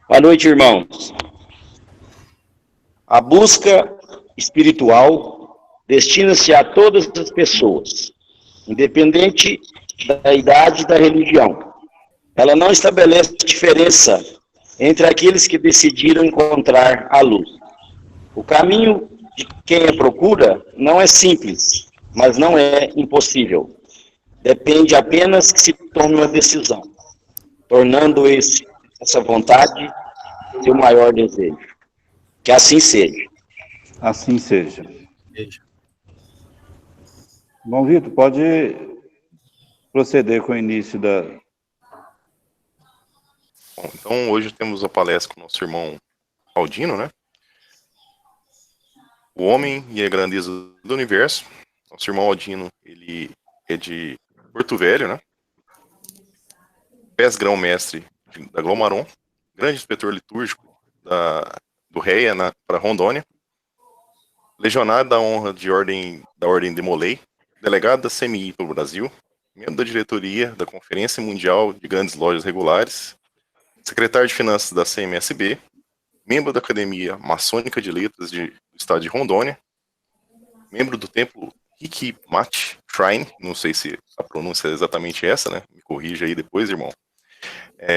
Boa noite, irmãos. A busca espiritual destina-se a todas as pessoas, independente da idade e da religião. Ela não estabelece diferença entre aqueles que decidiram encontrar a luz. O caminho de quem a procura não é simples, mas não é impossível. Depende apenas que se tome uma decisão, tornando essa vontade seu maior desejo. Que assim seja. Assim seja. Bom, Vitor, pode proceder com o início da... Bom, então, hoje temos a palestra com o nosso irmão Aldino, né? O Homem e a Grandeza do Universo. Nosso irmão Aldino, ele é de Porto Velho, né? Grão-mestre da Glomaron, grande inspetor litúrgico do REA para Rondônia, legionário da honra da Ordem de Molay, delegado da CMI pelo Brasil, membro da diretoria da Conferência Mundial de Grandes Lojas Regulares, secretário de Finanças da CMSB, membro da Academia Maçônica de Letras do Estado de Rondônia, membro do Templo Hikmat Shrine, não sei se a pronúncia é exatamente essa, né? Me corrija aí depois, irmão.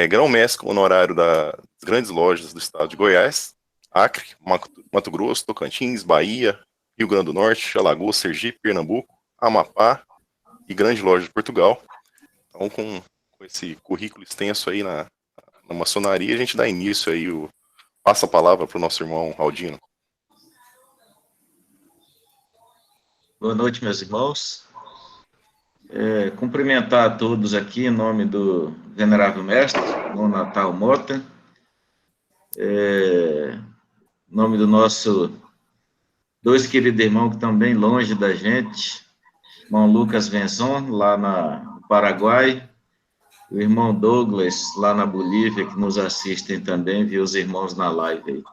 Grão-mestre honorário das grandes lojas do estado de Goiás, Acre, Mato Grosso, Tocantins, Bahia, Rio Grande do Norte, Alagoas, Sergipe, Pernambuco, Amapá e grande loja de Portugal. Então, com esse currículo extenso aí na maçonaria, a gente dá início aí, passa a palavra para o nosso irmão Aldino. Boa noite, meus irmãos. Cumprimentar a todos aqui em nome do Venerável Mestre, Dom Natal Mota, em nome do nosso dois queridos irmãos que estão bem longe da gente, irmão Lucas Venzon, lá no Paraguai, o irmão Douglas, lá na Bolívia, que nos assistem também, viu os irmãos na live aí.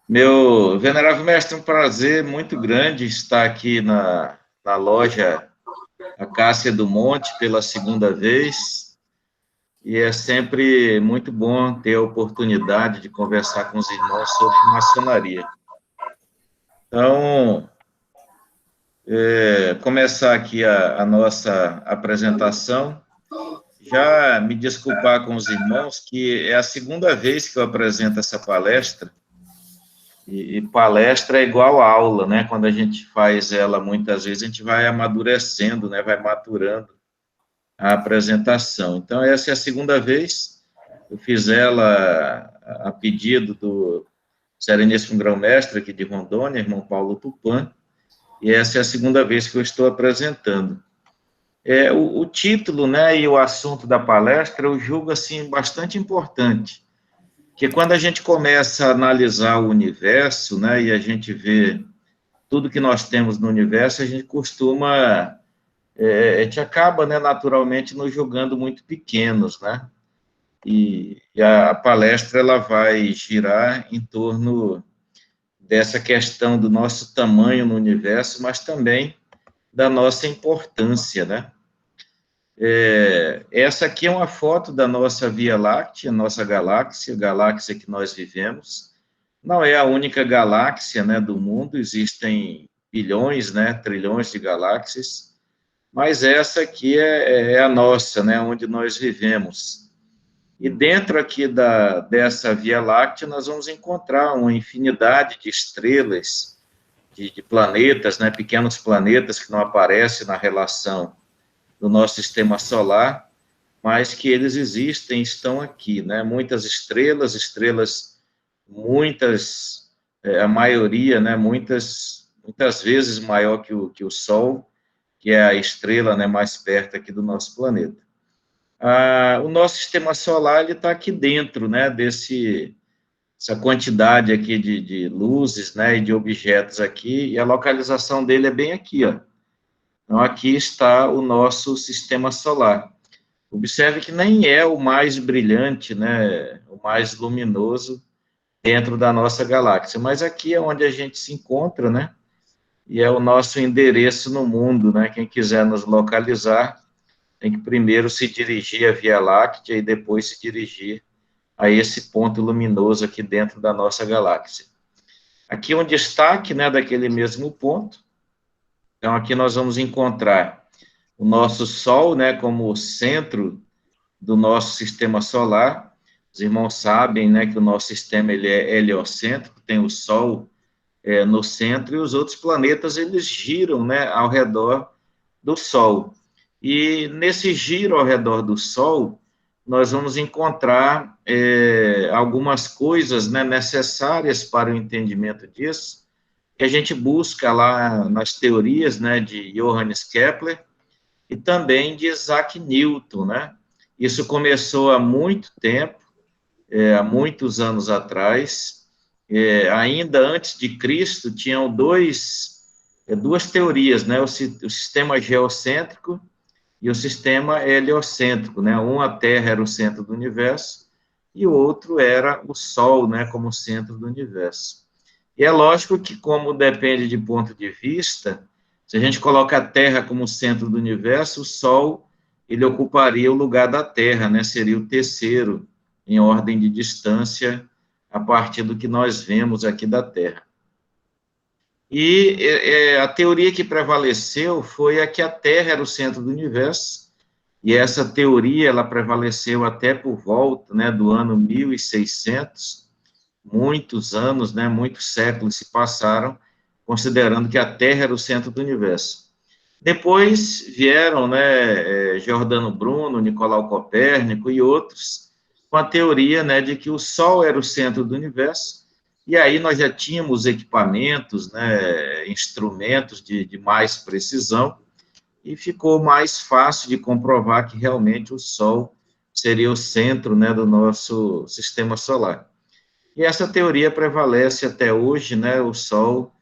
Meu Venerável Mestre, é um prazer muito grande estar aqui na loja Acácia do Monte pela segunda vez, e é sempre muito bom ter a oportunidade de conversar com os irmãos sobre maçonaria. Então, começar aqui a nossa apresentação, já me desculpar com os irmãos, que é a segunda vez que eu apresento essa palestra, e palestra é igual a aula, né? Quando a gente faz ela, muitas vezes, a gente vai amadurecendo, né? Vai maturando a apresentação. Então, essa é a segunda vez, eu fiz ela a pedido do Sereníssimo Grão-Mestre aqui de Rondônia, irmão Paulo Tupã, e essa é a segunda vez que eu estou apresentando. O título, né, e o assunto da palestra, eu julgo, assim, bastante importante, que quando a gente começa a analisar o universo, né, e a gente vê tudo que nós temos no universo, a gente costuma, a gente acaba, né, naturalmente, nos julgando muito pequenos, né, e a palestra, ela vai girar em torno dessa questão do nosso tamanho no universo, mas também da nossa importância, né. Essa aqui é uma foto da nossa Via Láctea, nossa galáxia que nós vivemos. Não é a única galáxia, né, do mundo, existem bilhões, né, trilhões de galáxias, mas essa aqui é a nossa, né, onde nós vivemos. E dentro aqui dessa Via Láctea, nós vamos encontrar uma infinidade de estrelas, de planetas, né, pequenos planetas que não aparecem na relação do nosso sistema solar, mas que eles existem, estão aqui, né? Muitas estrelas, muitas, a maioria, né? Muitas vezes maior que o Sol, que é a estrela, né, mais perto aqui do nosso planeta. O nosso sistema solar, ele está aqui dentro, né? Essa quantidade aqui de luzes, né? E de objetos aqui, e a localização dele é bem aqui, ó. Então, aqui está o nosso sistema solar. Observe que nem é o mais brilhante, né, o mais luminoso dentro da nossa galáxia, mas aqui é onde a gente se encontra, né, e é o nosso endereço no mundo, né, quem quiser nos localizar tem que primeiro se dirigir à Via Láctea e depois se dirigir a esse ponto luminoso aqui dentro da nossa galáxia. Aqui um destaque, né, daquele mesmo ponto. Então, aqui nós vamos encontrar o nosso Sol, né, como o centro do nosso sistema solar. Os irmãos sabem, né, que o nosso sistema ele é heliocêntrico, tem o Sol no centro, e os outros planetas, eles giram, né, ao redor do Sol. E nesse giro ao redor do Sol, nós vamos encontrar algumas coisas, né, necessárias para o entendimento disso, que a gente busca lá nas teorias, né, de Johannes Kepler e também de Isaac Newton, né? Isso começou há muito tempo, há muitos anos atrás, ainda antes de Cristo, tinham duas teorias, né? O sistema geocêntrico e o sistema heliocêntrico, né? A Terra era o centro do universo e o outro era o Sol, né, como centro do universo. E é lógico que, como depende de ponto de vista, se a gente coloca a Terra como centro do universo, o Sol, ele ocuparia o lugar da Terra, né? Seria o terceiro em ordem de distância a partir do que nós vemos aqui da Terra. E a teoria que prevaleceu foi a que a Terra era o centro do universo, e essa teoria, ela prevaleceu até por volta, né, do ano 1600, muitos anos, né, muitos séculos se passaram, considerando que a Terra era o centro do universo. Depois vieram, né, Giordano Bruno, Nicolau Copérnico e outros, com a teoria, né, de que o Sol era o centro do universo, e aí nós já tínhamos equipamentos, né, instrumentos de mais precisão, e ficou mais fácil de comprovar que realmente o Sol seria o centro, né, do nosso sistema solar. E essa teoria prevalece até hoje, né, o Sol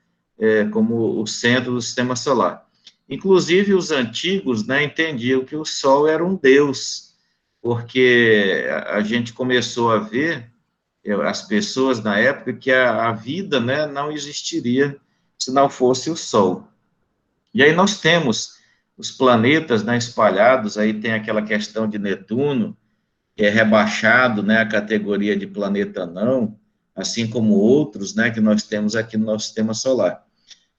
como o centro do sistema solar. Inclusive, os antigos, né, entendiam que o Sol era um deus, porque a gente começou a ver, as pessoas na época, que a vida, né, não existiria se não fosse o Sol. E aí nós temos os planetas, né, espalhados, aí tem aquela questão de Netuno, que é rebaixado, né, a categoria de planeta não, assim como outros, né, que nós temos aqui no nosso sistema solar.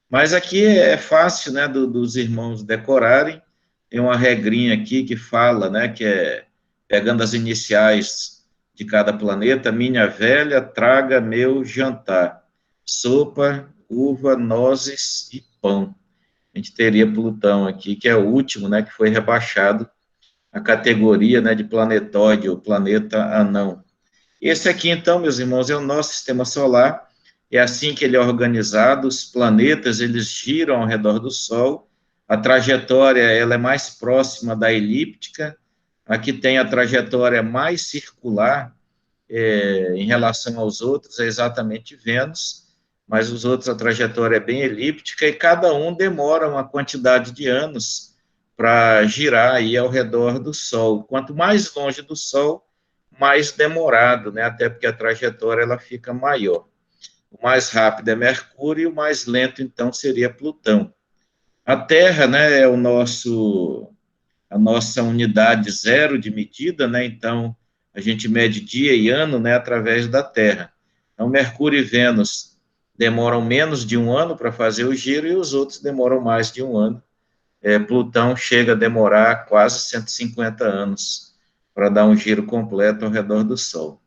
Mas aqui é fácil, né, dos irmãos decorarem, tem uma regrinha aqui que fala, né, que é, pegando as iniciais de cada planeta, minha velha, traga meu jantar, sopa, uva, nozes e pão. A gente teria Plutão aqui, que é o último, né, que foi rebaixado a categoria, né, de planetóide, ou planeta anão. Esse aqui, então, meus irmãos, é o nosso sistema solar, é assim que ele é organizado, os planetas, eles giram ao redor do Sol, a trajetória, ela é mais próxima da elíptica, aqui tem a trajetória mais circular, em relação aos outros, é exatamente Vênus, mas os outros a trajetória é bem elíptica, e cada um demora uma quantidade de anos para girar aí ao redor do Sol. Quanto mais longe do Sol, mais demorado, né? Até porque a trajetória ela fica maior. O mais rápido é Mercúrio, e o mais lento, então, seria Plutão. A Terra, né, é a nossa unidade zero de medida, né? Então, a gente mede dia e ano, né, através da Terra. Então, Mercúrio e Vênus demoram menos de um ano para fazer o giro, e os outros demoram mais de um ano. Plutão chega a demorar quase 150 anos para dar um giro completo ao redor do Sol.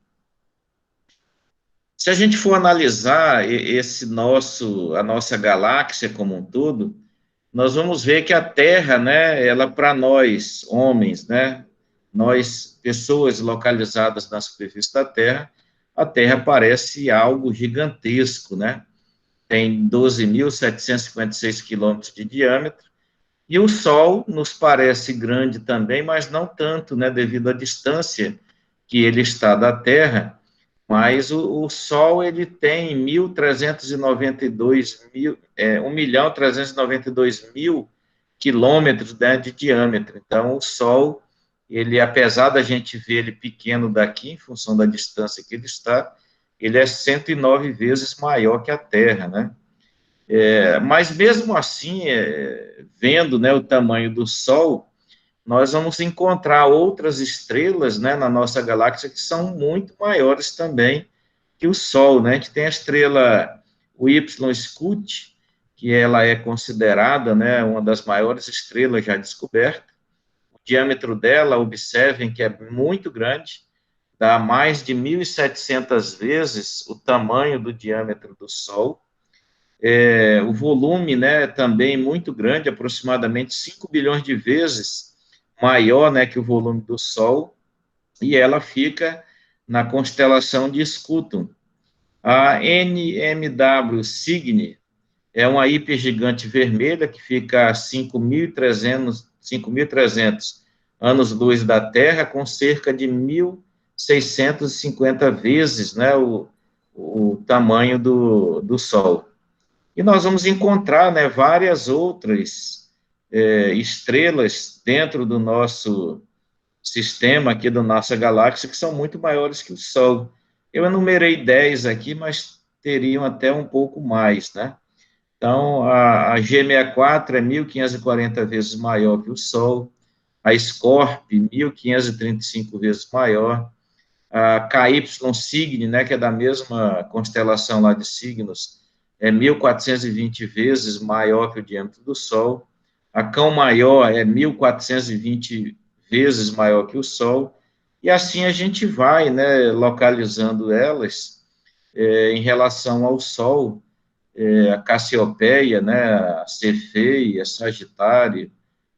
Se a gente for analisar a nossa galáxia como um todo, nós vamos ver que a Terra, né, ela para nós, homens, né, nós, pessoas localizadas na superfície da Terra, a Terra parece algo gigantesco, né? Tem 12.756 quilômetros de diâmetro, e o Sol nos parece grande também, mas não tanto, né, devido à distância que ele está da Terra, mas o Sol, ele tem 1.392.000 quilômetros, né, de diâmetro. Então, o Sol, ele, apesar da gente ver ele pequeno daqui, em função da distância que ele está, ele é 109 vezes maior que a Terra, né? Mas mesmo assim, vendo, né, o tamanho do Sol, nós vamos encontrar outras estrelas, né, na nossa galáxia que são muito maiores também que o Sol, né? A gente tem a estrela o Y Scuti, que ela é considerada, né, uma das maiores estrelas já descobertas. O diâmetro dela, observem que é muito grande, dá mais de 1.700 vezes o tamanho do diâmetro do Sol. O volume, né, também muito grande, aproximadamente 5 bilhões de vezes maior, né, que o volume do Sol, e ela fica na constelação de Scutum. A NMW Cygni é uma hipergigante vermelha que fica a 5.300 anos-luz da Terra, com cerca de 1.650 vezes, né, o tamanho do Sol. E nós vamos encontrar, né, várias outras estrelas dentro do nosso sistema aqui da nossa galáxia que são muito maiores que o Sol. Eu enumerei 10 aqui, mas teriam até um pouco mais, né? Então, a G64 é 1.540 vezes maior que o Sol, a Scorp, 1.535 vezes maior, a KY Cygni, né, que é da mesma constelação lá de signos, é 1.420 vezes maior que o diâmetro do Sol, a Cão Maior é 1.420 vezes maior que o Sol, e assim a gente vai, né, localizando elas em relação ao Sol, a Cassiopeia, né, a Cefei, a Sagitário,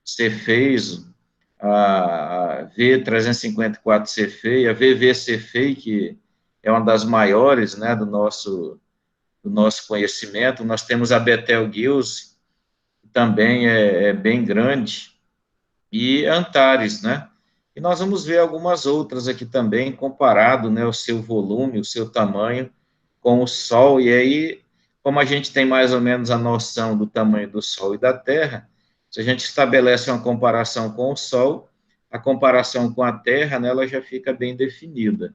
Cefeiso, a V354 Cefei, a VV Cefei, que é uma das maiores, né, do nosso conhecimento. Nós temos a Betelgeuse, que também é bem grande, e Antares, né? E nós vamos ver algumas outras aqui também, comparado, né, o seu volume, o seu tamanho com o Sol, e aí, como a gente tem mais ou menos a noção do tamanho do Sol e da Terra, se a gente estabelece uma comparação com o Sol, a comparação com a Terra, né, ela já fica bem definida.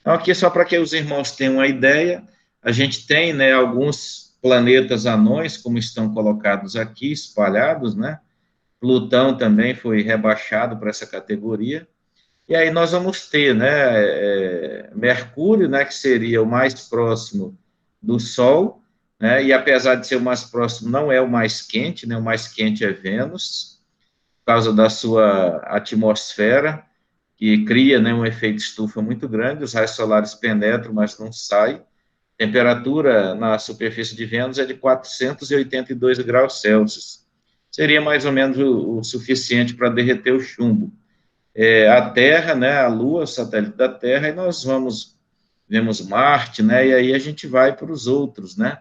Então, aqui, só para que os irmãos tenham uma ideia, a gente tem, né, alguns planetas anões, como estão colocados aqui, espalhados, né? Plutão também foi rebaixado para essa categoria. E aí nós vamos ter, né, Mercúrio, né, que seria o mais próximo do Sol, né, e apesar de ser o mais próximo, não é o mais quente, né, o mais quente é Vênus, por causa da sua atmosfera, que cria, né, um efeito estufa muito grande, os raios solares penetram, mas não saem. A temperatura na superfície de Vênus é de 482 graus Celsius. Seria mais ou menos o suficiente para derreter o chumbo. A Terra, né, a Lua, o satélite da Terra, e nós vemos Marte, né, e aí a gente vai para os outros, né.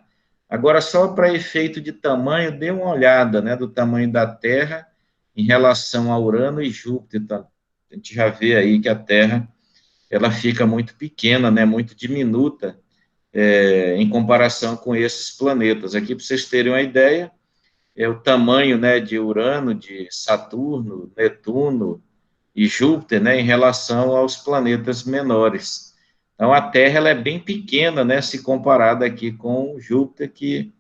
Agora, só para efeito de tamanho, dê uma olhada, né, do tamanho da Terra em relação a Urano e Júpiter, tá? A gente já vê aí que a Terra, ela fica muito pequena, né, muito diminuta, em comparação com esses planetas. Aqui, para vocês terem uma ideia, é o tamanho, né, de Urano, de Saturno, Netuno e Júpiter, né, em relação aos planetas menores. Então, a Terra, ela é bem pequena, né, se comparada aqui com Júpiter, que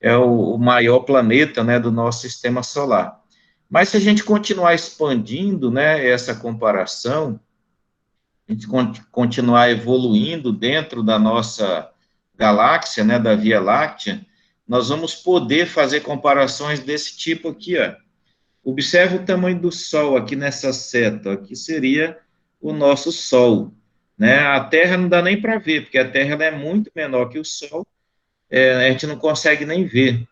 é o maior planeta, né, do nosso sistema solar. Mas se a gente continuar expandindo, né, essa comparação, a gente continuar evoluindo dentro da nossa galáxia, né, da Via Láctea, nós vamos poder fazer comparações desse tipo aqui, ó. Observe o tamanho do Sol aqui nessa seta, aqui seria o nosso Sol, né? A Terra não dá nem para ver, porque a Terra ela é muito menor que o Sol, a gente não consegue nem ver.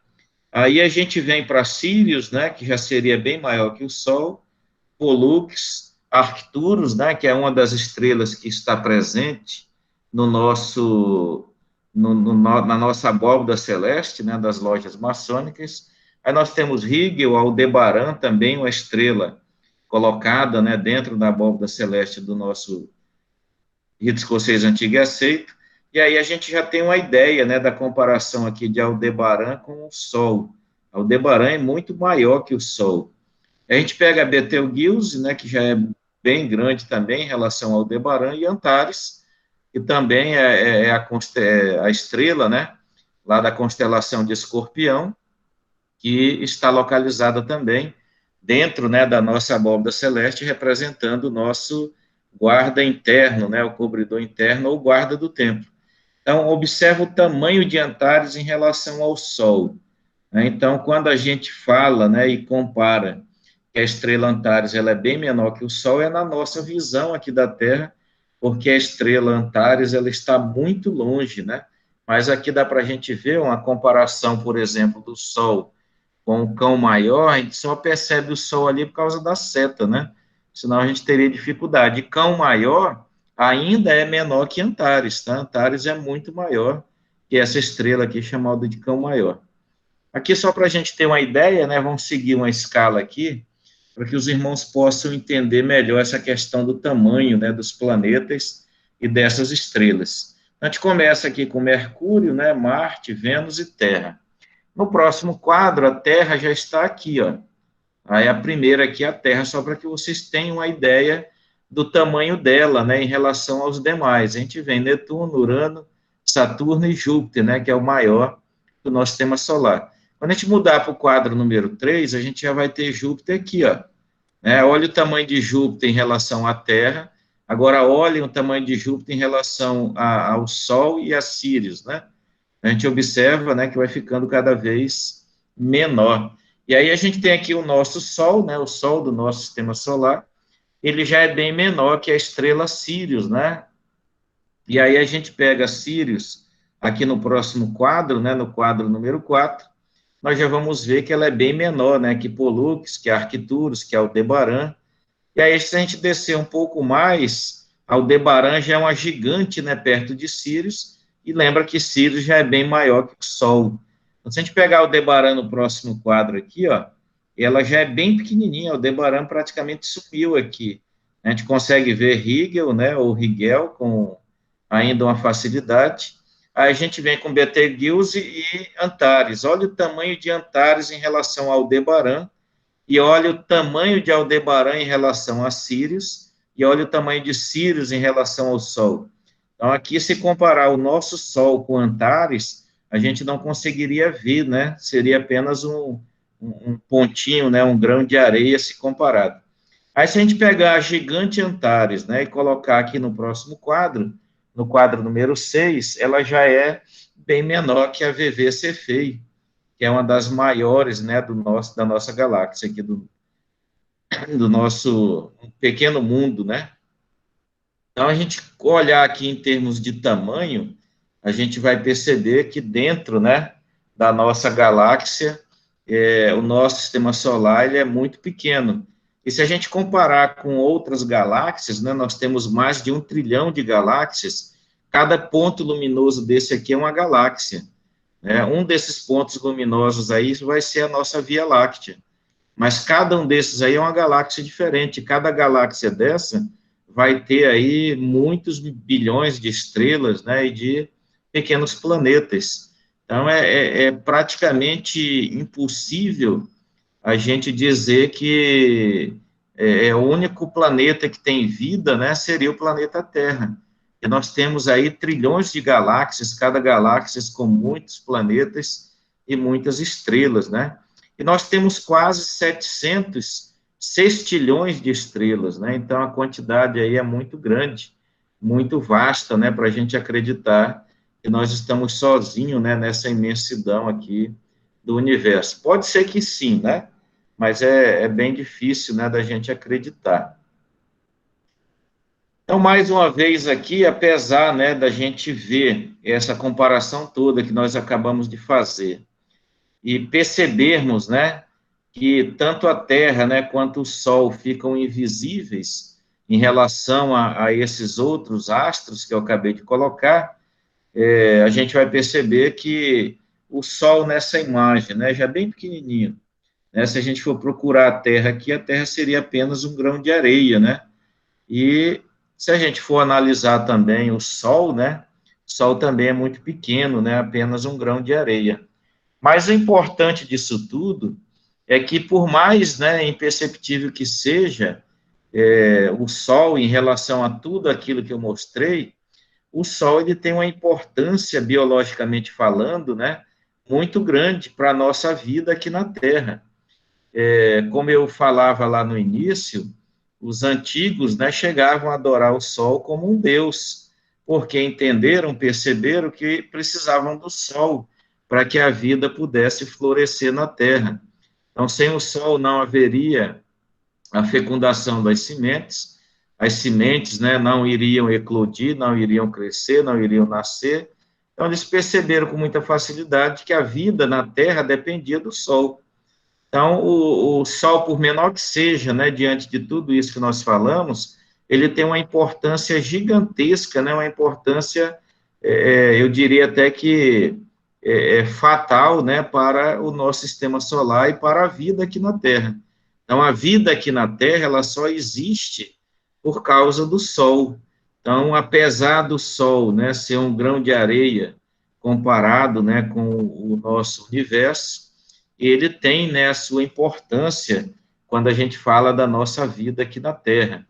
Aí a gente vem para Sirius, né, que já seria bem maior que o Sol, Pollux, Arcturus, né, que é uma das estrelas que está presente no nosso, na nossa abóbada celeste, né, das lojas maçônicas. Aí nós temos Rigel, Aldebaran, também uma estrela colocada, né, dentro da abóbada celeste do nosso rito escocês antigo e aceito. E aí a gente já tem uma ideia, né, da comparação aqui de Aldebaran com o Sol. Aldebaran é muito maior que o Sol. A gente pega a Betelgeuse, né, que já é bem grande também em relação ao Aldebaran, e Antares, que também é a estrela, né, lá da constelação de Escorpião, que está localizada também dentro, né, da nossa abóbada celeste, representando o nosso guarda interno, né, o cobridor interno ou guarda do templo. Então, observa o tamanho de Antares em relação ao Sol. Né? Então, quando a gente fala, né, e compara que a estrela Antares ela é bem menor que o Sol, é na nossa visão aqui da Terra, porque a estrela Antares ela está muito longe, né? Mas aqui dá para a gente ver uma comparação, por exemplo, do Sol com o Cão Maior, a gente só percebe o Sol ali por causa da seta, né? Senão a gente teria dificuldade. E Cão Maior ainda é menor que Antares, tá? Antares é muito maior que essa estrela aqui chamada de Cão Maior. Aqui só para a gente ter uma ideia, né? Vamos seguir uma escala aqui, para que os irmãos possam entender melhor essa questão do tamanho, né, dos planetas e dessas estrelas. A gente começa aqui com Mercúrio, né, Marte, Vênus e Terra. No próximo quadro, a Terra já está aqui, ó. Aí a primeira aqui é a Terra, só para que vocês tenham uma ideia do tamanho dela, né, em relação aos demais. A gente vem Netuno, Urano, Saturno e Júpiter, né, que é o maior do nosso sistema solar. Quando a gente mudar para o quadro número 3, a gente já vai ter Júpiter aqui, ó. Olha o tamanho de Júpiter em relação à Terra. Agora, olhem o tamanho de Júpiter em relação ao Sol e a Sírius, né? A gente observa, né, que vai ficando cada vez menor. E aí a gente tem aqui o nosso Sol, né, o Sol do nosso sistema solar, ele já é bem menor que a estrela Sírius, né? E aí a gente pega Sírius aqui no próximo quadro, né, no quadro número 4, nós já vamos ver que ela é bem menor, né, que Pollux, que Arcturus, que Aldebaran. E aí, se a gente descer um pouco mais, Aldebaran já é uma gigante, né, perto de Sírius, e lembra que Sírius já é bem maior que o Sol. Então, se a gente pegar Aldebaran no próximo quadro aqui, ó, ela já é bem pequenininha, Aldebaran praticamente sumiu aqui. A gente consegue ver Rigel, né, ou Rigel, com ainda uma facilidade. Aí a gente vem com Betelgeuse e Antares. Olha o tamanho de Antares em relação ao Aldebaran, e olha o tamanho de Aldebaran em relação a Sírius, e olha o tamanho de Sírius em relação ao Sol. Então, aqui, se comparar o nosso Sol com Antares, a gente não conseguiria ver, né? Seria apenas um pontinho, né? Um grão de areia se comparado. Aí, se a gente pegar a gigante Antares, né? E colocar aqui no próximo quadro, no quadro número 6, ela já é bem menor que a VV Cephei, que é uma das maiores, né, da nossa galáxia, aqui do nosso pequeno mundo, né? Então, a gente olhar aqui em termos de tamanho, a gente vai perceber que dentro, né, da nossa galáxia, o nosso sistema solar, ele é muito pequeno. E se a gente comparar com outras galáxias, né, nós temos mais de 1 trilhão de galáxias, cada ponto luminoso desse aqui é uma galáxia. Um desses pontos luminosos aí vai ser a nossa Via Láctea. Mas cada um desses aí é uma galáxia diferente. Cada galáxia dessa vai ter aí muitos bilhões de estrelas, né, e de pequenos planetas. Então, é praticamente impossível a gente dizer que o único planeta que tem vida, né, seria o planeta Terra. E nós temos aí trilhões de galáxias, cada galáxia com muitos planetas e muitas estrelas, né? E nós temos quase 700 sextilhões de estrelas, né? Então, a quantidade aí é muito grande, muito vasta, né, para a gente acreditar que nós estamos sozinhos, né, nessa imensidão aqui do universo. Pode ser que sim, né? Mas é bem difícil, né, da gente acreditar. Então, mais uma vez aqui, apesar, né, da gente ver essa comparação toda que nós acabamos de fazer e percebermos, né, que tanto a Terra, né, quanto o Sol ficam invisíveis em relação a esses outros astros que eu acabei de colocar, a gente vai perceber que o Sol nessa imagem, né, já é bem pequenininho, né, se a gente for procurar a Terra aqui, a Terra seria apenas um grão de areia, né, e se a gente for analisar também o Sol, né, o Sol também é muito pequeno, né, apenas um grão de areia. Mas o importante disso tudo é que, por mais, né, imperceptível que seja o Sol em relação a tudo aquilo que eu mostrei, o Sol ele tem uma importância, biologicamente falando, né, muito grande para a nossa vida aqui na Terra. como eu falava lá no início, os antigos, né, chegavam a adorar o sol como um deus, porque entenderam, perceberam que precisavam do sol para que a vida pudesse florescer na terra. Então, sem o sol não haveria a fecundação das sementes, as sementes, né, não iriam eclodir, não iriam crescer, não iriam nascer. Então, eles perceberam com muita facilidade que a vida na terra dependia do sol. Então, o sol, por menor que seja, né, diante de tudo isso que nós falamos, ele tem uma importância gigantesca, né, uma importância, eu diria até que fatal, né, para o nosso sistema solar e para a vida aqui na Terra. Então, a vida aqui na Terra, ela só existe por causa do Sol. Então, apesar do Sol, né, ser um grão de areia comparado, né, com o nosso universo, ele tem, né, a sua importância quando a gente fala da nossa vida aqui na Terra.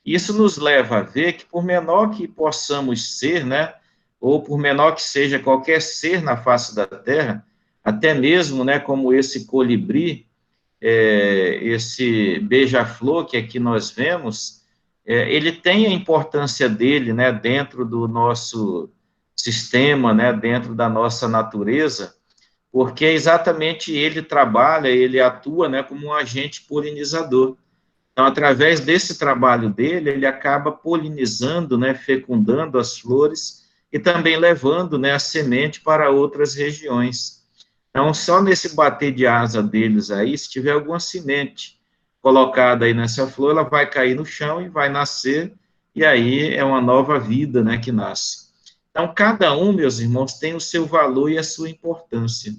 Isso nos leva a ver que, por menor que possamos ser, né, ou por menor que seja qualquer ser na face da Terra, até mesmo, né, como esse colibri, esse beija-flor que aqui nós vemos, ele tem a importância dele, né, dentro do nosso sistema, né, dentro da nossa natureza, porque exatamente ele trabalha, ele atua, né, como um agente polinizador. Então, através desse trabalho dele, ele acaba polinizando, né, fecundando as flores e também levando, né, a semente para outras regiões. Então, só nesse bater de asa deles aí, se tiver alguma semente colocada aí nessa flor, ela vai cair no chão e vai nascer, e aí é uma nova vida, né, que nasce. Então, cada um, meus irmãos, tem o seu valor e a sua importância.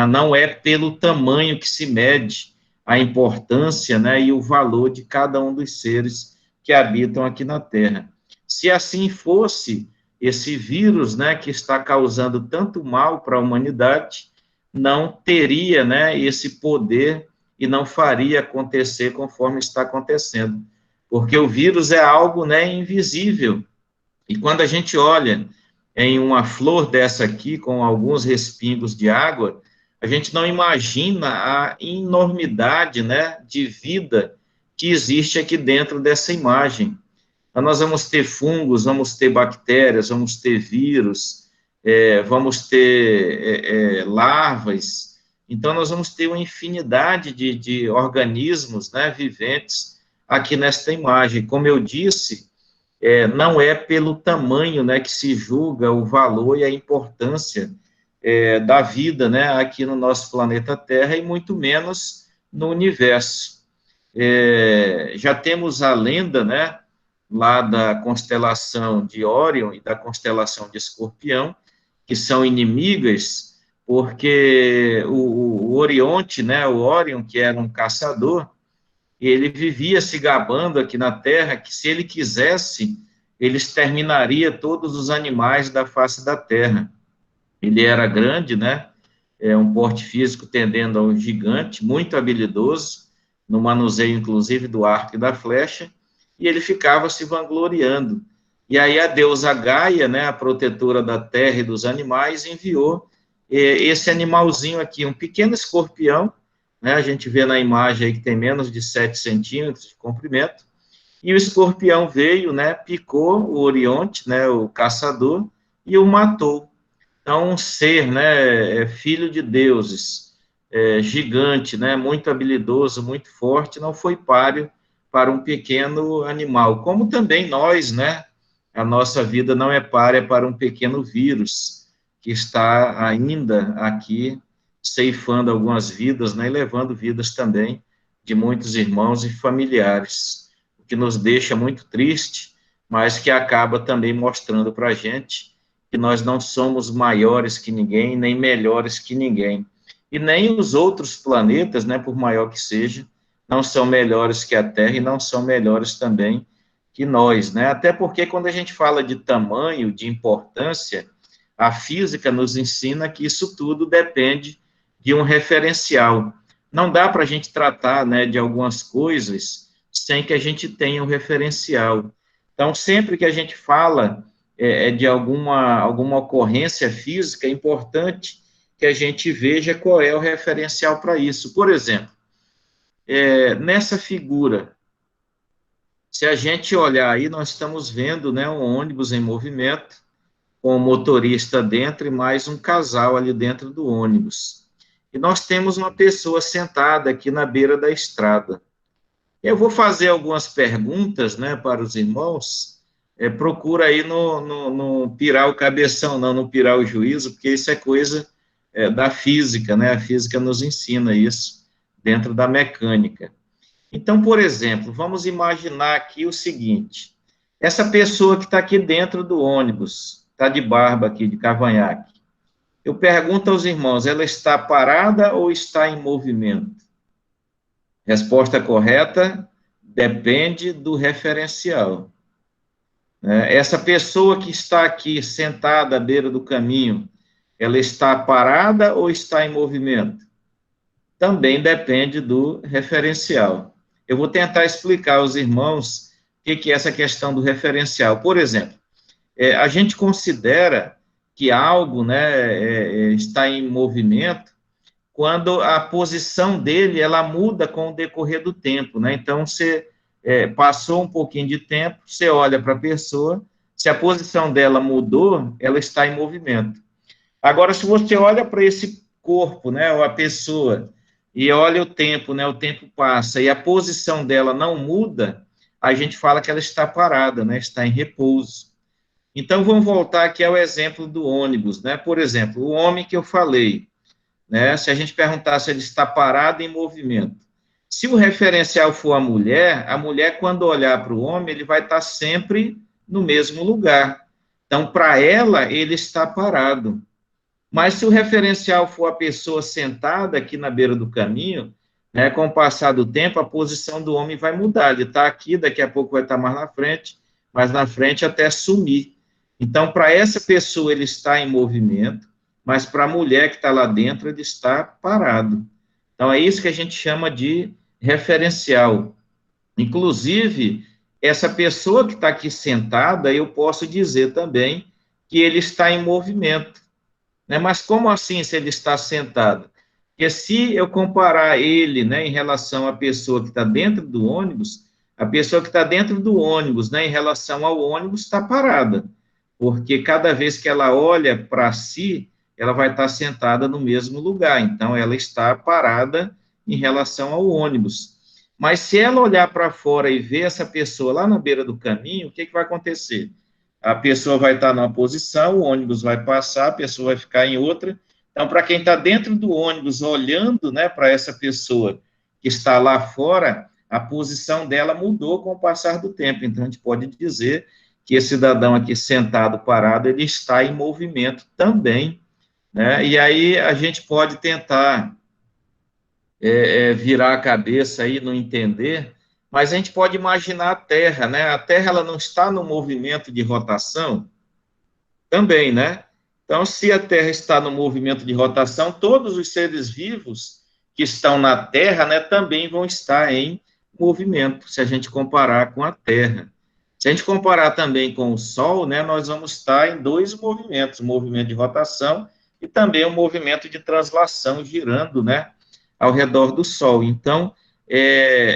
Não é pelo tamanho que se mede a importância, né, e o valor de cada um dos seres que habitam aqui na Terra. Se assim fosse, esse vírus, né, que está causando tanto mal para a humanidade, não teria, né, esse poder e não faria acontecer conforme está acontecendo. Porque o vírus é algo, né, invisível. E quando a gente olha em uma flor dessa aqui, com alguns respingos de água, a gente não imagina a enormidade, né, de vida que existe aqui dentro dessa imagem. Então, nós vamos ter fungos, vamos ter bactérias, vamos ter vírus, vamos ter larvas. Então, nós vamos ter uma infinidade de organismos, né, viventes aqui nesta imagem. Como eu disse, não é pelo tamanho, né, que se julga o valor e a importância da vida, né, aqui no nosso planeta Terra, e muito menos no universo. Já temos a lenda, né, lá da constelação de Órion e da constelação de Escorpião, que são inimigas, porque o Orionte, né, o Órion, que era um caçador, ele vivia se gabando aqui na Terra que, se ele quisesse, ele exterminaria todos os animais da face da Terra. Ele era grande, né? Um porte físico tendendo a um gigante, muito habilidoso, no manuseio, inclusive, do arco e da flecha, e ele ficava se vangloriando. E aí a deusa Gaia, né, a protetora da terra e dos animais, enviou esse animalzinho aqui, um pequeno escorpião, né, a gente vê na imagem aí que tem menos de 7 centímetros de comprimento, e o escorpião veio, né, picou o Orionte, né, o caçador, e o matou. Então, um ser, né, filho de deuses, gigante, né, muito habilidoso, muito forte, não foi páreo para um pequeno animal. Como também nós, né, a nossa vida não é párea para um pequeno vírus que está ainda aqui ceifando algumas vidas, né, e levando vidas também de muitos irmãos e familiares, o que nos deixa muito triste, mas que acaba também mostrando para a gente que nós não somos maiores que ninguém, nem melhores que ninguém. E nem os outros planetas, né, por maior que seja, não são melhores que a Terra e não são melhores também que nós, né? Até porque quando a gente fala de tamanho, de importância, a física nos ensina que isso tudo depende de um referencial. Não dá para a gente tratar, né, de algumas coisas sem que a gente tenha um referencial. Então, sempre que a gente fala de alguma ocorrência física, é importante que a gente veja qual é o referencial para isso. Por exemplo, nessa figura, se a gente olhar aí, nós estamos vendo, né, um ônibus em movimento, com o motorista dentro e mais um casal ali dentro do ônibus. E nós temos uma pessoa sentada aqui na beira da estrada. Eu vou fazer algumas perguntas, né, para os irmãos. Procura aí não pirar o cabeção, não pirar o juízo, porque isso é coisa da física, né? A física nos ensina isso dentro da mecânica. Então, por exemplo, vamos imaginar aqui o seguinte: essa pessoa que está aqui dentro do ônibus, está de barba aqui, de cavanhaque. Eu pergunto aos irmãos, ela está parada ou está em movimento? Resposta correta, depende do referencial. Essa pessoa que está aqui sentada à beira do caminho, ela está parada ou está em movimento? Também depende do referencial. Eu vou tentar explicar aos irmãos o que é essa questão do referencial. Por exemplo, a gente considera que algo, né, está em movimento quando a posição dele, ela muda com o decorrer do tempo, né? Então, você passou um pouquinho de tempo, você olha para a pessoa, se a posição dela mudou, ela está em movimento. Agora, se você olha para esse corpo, né, ou a pessoa, e olha o tempo, né, o tempo passa, e a posição dela não muda, a gente fala que ela está parada, né, está em repouso. Então, vamos voltar aqui ao exemplo do ônibus, né? Por exemplo, o homem que eu falei, né? Se a gente perguntar se ele está parado em movimento. Se o referencial for a mulher, quando olhar para o homem, ele vai estar sempre no mesmo lugar. Então, para ela, ele está parado. Mas se o referencial for a pessoa sentada aqui na beira do caminho, né, com o passar do tempo, a posição do homem vai mudar. Ele está aqui, daqui a pouco vai estar mais na frente, mais na frente até sumir. Então, para essa pessoa, ele está em movimento, mas para a mulher que está lá dentro, ele está parado. Então, é isso que a gente chama de referencial. Inclusive, essa pessoa que está aqui sentada, eu posso dizer também que ele está em movimento. Né? Mas como assim se ele está sentado? Porque se eu comparar ele, né, em relação à pessoa que está dentro do ônibus, a pessoa que está dentro do ônibus, né, em relação ao ônibus, está parada. Porque cada vez que ela olha para si, ela vai estar sentada no mesmo lugar. Então, ela está parada em relação ao ônibus. Mas se ela olhar para fora e ver essa pessoa lá na beira do caminho, o que vai acontecer? A pessoa vai estar numa posição, o ônibus vai passar, a pessoa vai ficar em outra. Então, para quem está dentro do ônibus, olhando, né, para essa pessoa que está lá fora, a posição dela mudou com o passar do tempo. Então, a gente pode dizer que esse cidadão aqui sentado, parado, ele está em movimento também, né? E aí a gente pode tentar virar a cabeça aí, não entender, mas a gente pode imaginar a Terra, né? A Terra, ela não está no movimento de rotação? Também, né? Então, se a Terra está no movimento de rotação, todos os seres vivos que estão na Terra, né, também vão estar em movimento, se a gente comparar com a Terra. Se a gente comparar também com o Sol, né, nós vamos estar em dois movimentos, o movimento de rotação e também o movimento de translação, girando, né, ao redor do Sol. Então,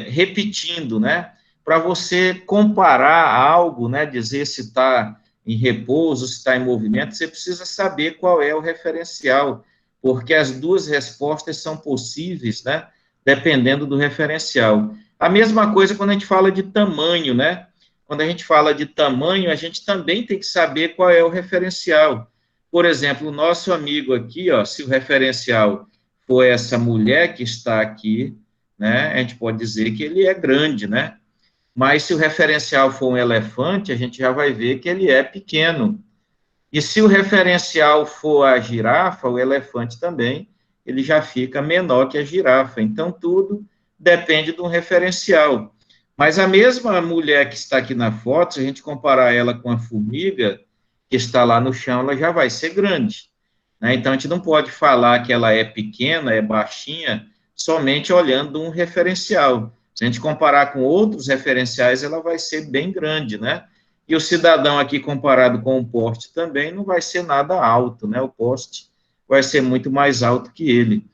repetindo, né, para você comparar algo, né, dizer se está em repouso, se está em movimento, você precisa saber qual é o referencial, porque as duas respostas são possíveis, né, dependendo do referencial. A mesma coisa quando a gente fala de tamanho, né? Quando a gente fala de tamanho, a gente também tem que saber qual é o referencial. Por exemplo, o nosso amigo aqui, ó, se o referencial for essa mulher que está aqui, né, a gente pode dizer que ele é grande, né? Mas se o referencial for um elefante, a gente já vai ver que ele é pequeno. E se o referencial for a girafa, o elefante também, ele já fica menor que a girafa. Então, tudo depende do referencial. Mas a mesma mulher que está aqui na foto, se a gente comparar ela com a formiga que está lá no chão, ela já vai ser grande, né? Então, a gente não pode falar que ela é pequena, é baixinha, somente olhando um referencial. Se a gente comparar com outros referenciais, ela vai ser bem grande, né? E o cidadão aqui, comparado com o poste também, não vai ser nada alto, né? O poste vai ser muito mais alto que ele.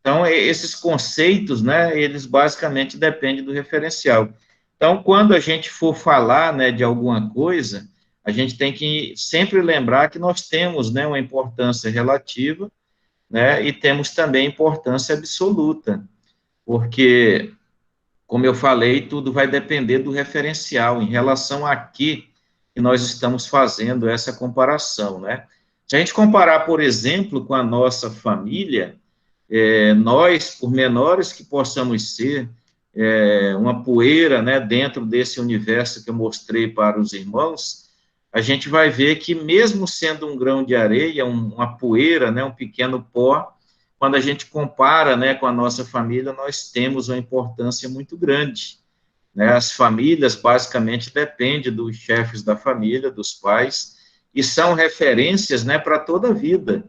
Então, esses conceitos, né, eles basicamente dependem do referencial. Então, quando a gente for falar, né, de alguma coisa, a gente tem que sempre lembrar que nós temos, né, uma importância relativa, né, e temos também importância absoluta, porque, como eu falei, tudo vai depender do referencial, em relação a que nós estamos fazendo essa comparação, né. Se a gente comparar, por exemplo, com a nossa família, nós, por menores que possamos ser, uma poeira, né, dentro desse universo que eu mostrei para os irmãos, a gente vai ver que mesmo sendo um grão de areia, uma poeira, né, um pequeno pó, quando a gente compara, né, com a nossa família, nós temos uma importância muito grande, né. As famílias, basicamente, dependem dos chefes da família, dos pais, e são referências, né, para toda a vida.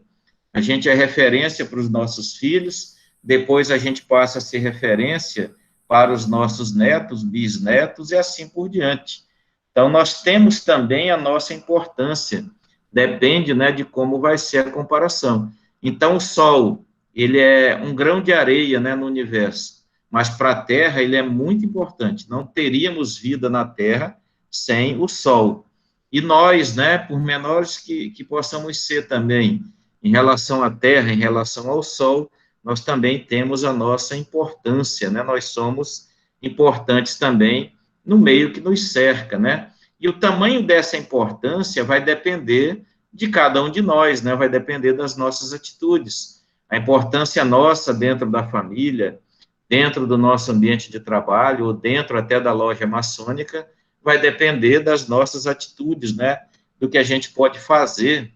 A gente é referência para os nossos filhos, depois a gente passa a ser referência para os nossos netos, bisnetos e assim por diante. Então, nós temos também a nossa importância, depende, né, de como vai ser a comparação. Então, o Sol, ele é um grão de areia, né, no universo, mas para a Terra ele é muito importante. Não teríamos vida na Terra sem o Sol. E nós, né, por menores que possamos ser também, em relação à Terra, em relação ao Sol, nós também temos a nossa importância, né? Nós somos importantes também no meio que nos cerca, né? E o tamanho dessa importância vai depender de cada um de nós, né? Vai depender das nossas atitudes. A importância nossa dentro da família, dentro do nosso ambiente de trabalho, ou dentro até da loja maçônica, vai depender das nossas atitudes, né? Do que a gente pode fazer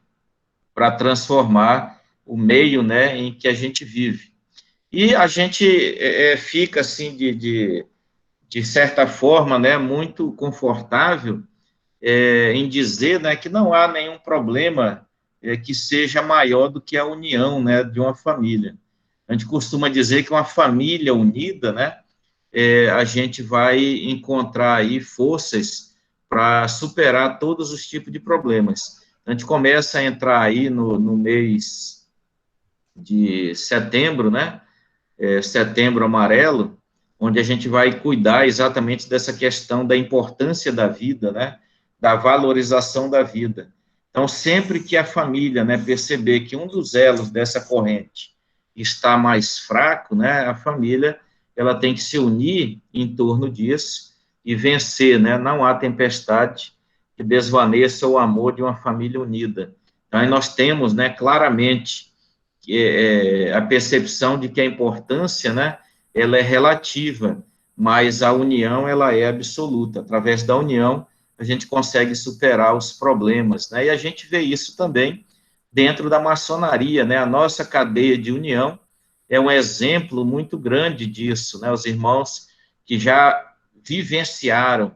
para transformar o meio, né, em que a gente vive. E a gente fica, assim, de certa forma, né, muito confortável em dizer, né, que não há nenhum problema que seja maior do que a união, né, de uma família. A gente costuma dizer que uma família unida, né, a gente vai encontrar aí forças para superar todos os tipos de problemas. A gente começa a entrar aí no mês de setembro, né? Setembro amarelo, onde a gente vai cuidar exatamente dessa questão da importância da vida, né? Da valorização da vida. Então, sempre que a família, né, perceber que um dos elos dessa corrente está mais fraco, né? A família, ela tem que se unir em torno disso e vencer, né? Não há tempestade que desvaneça o amor de uma família unida. Então, aí nós temos, né, claramente a percepção de que a importância, né, ela é relativa, mas a união, ela é absoluta. Através da união, a gente consegue superar os problemas, né, e a gente vê isso também dentro da maçonaria, né, a nossa cadeia de união é um exemplo muito grande disso, né, os irmãos que já vivenciaram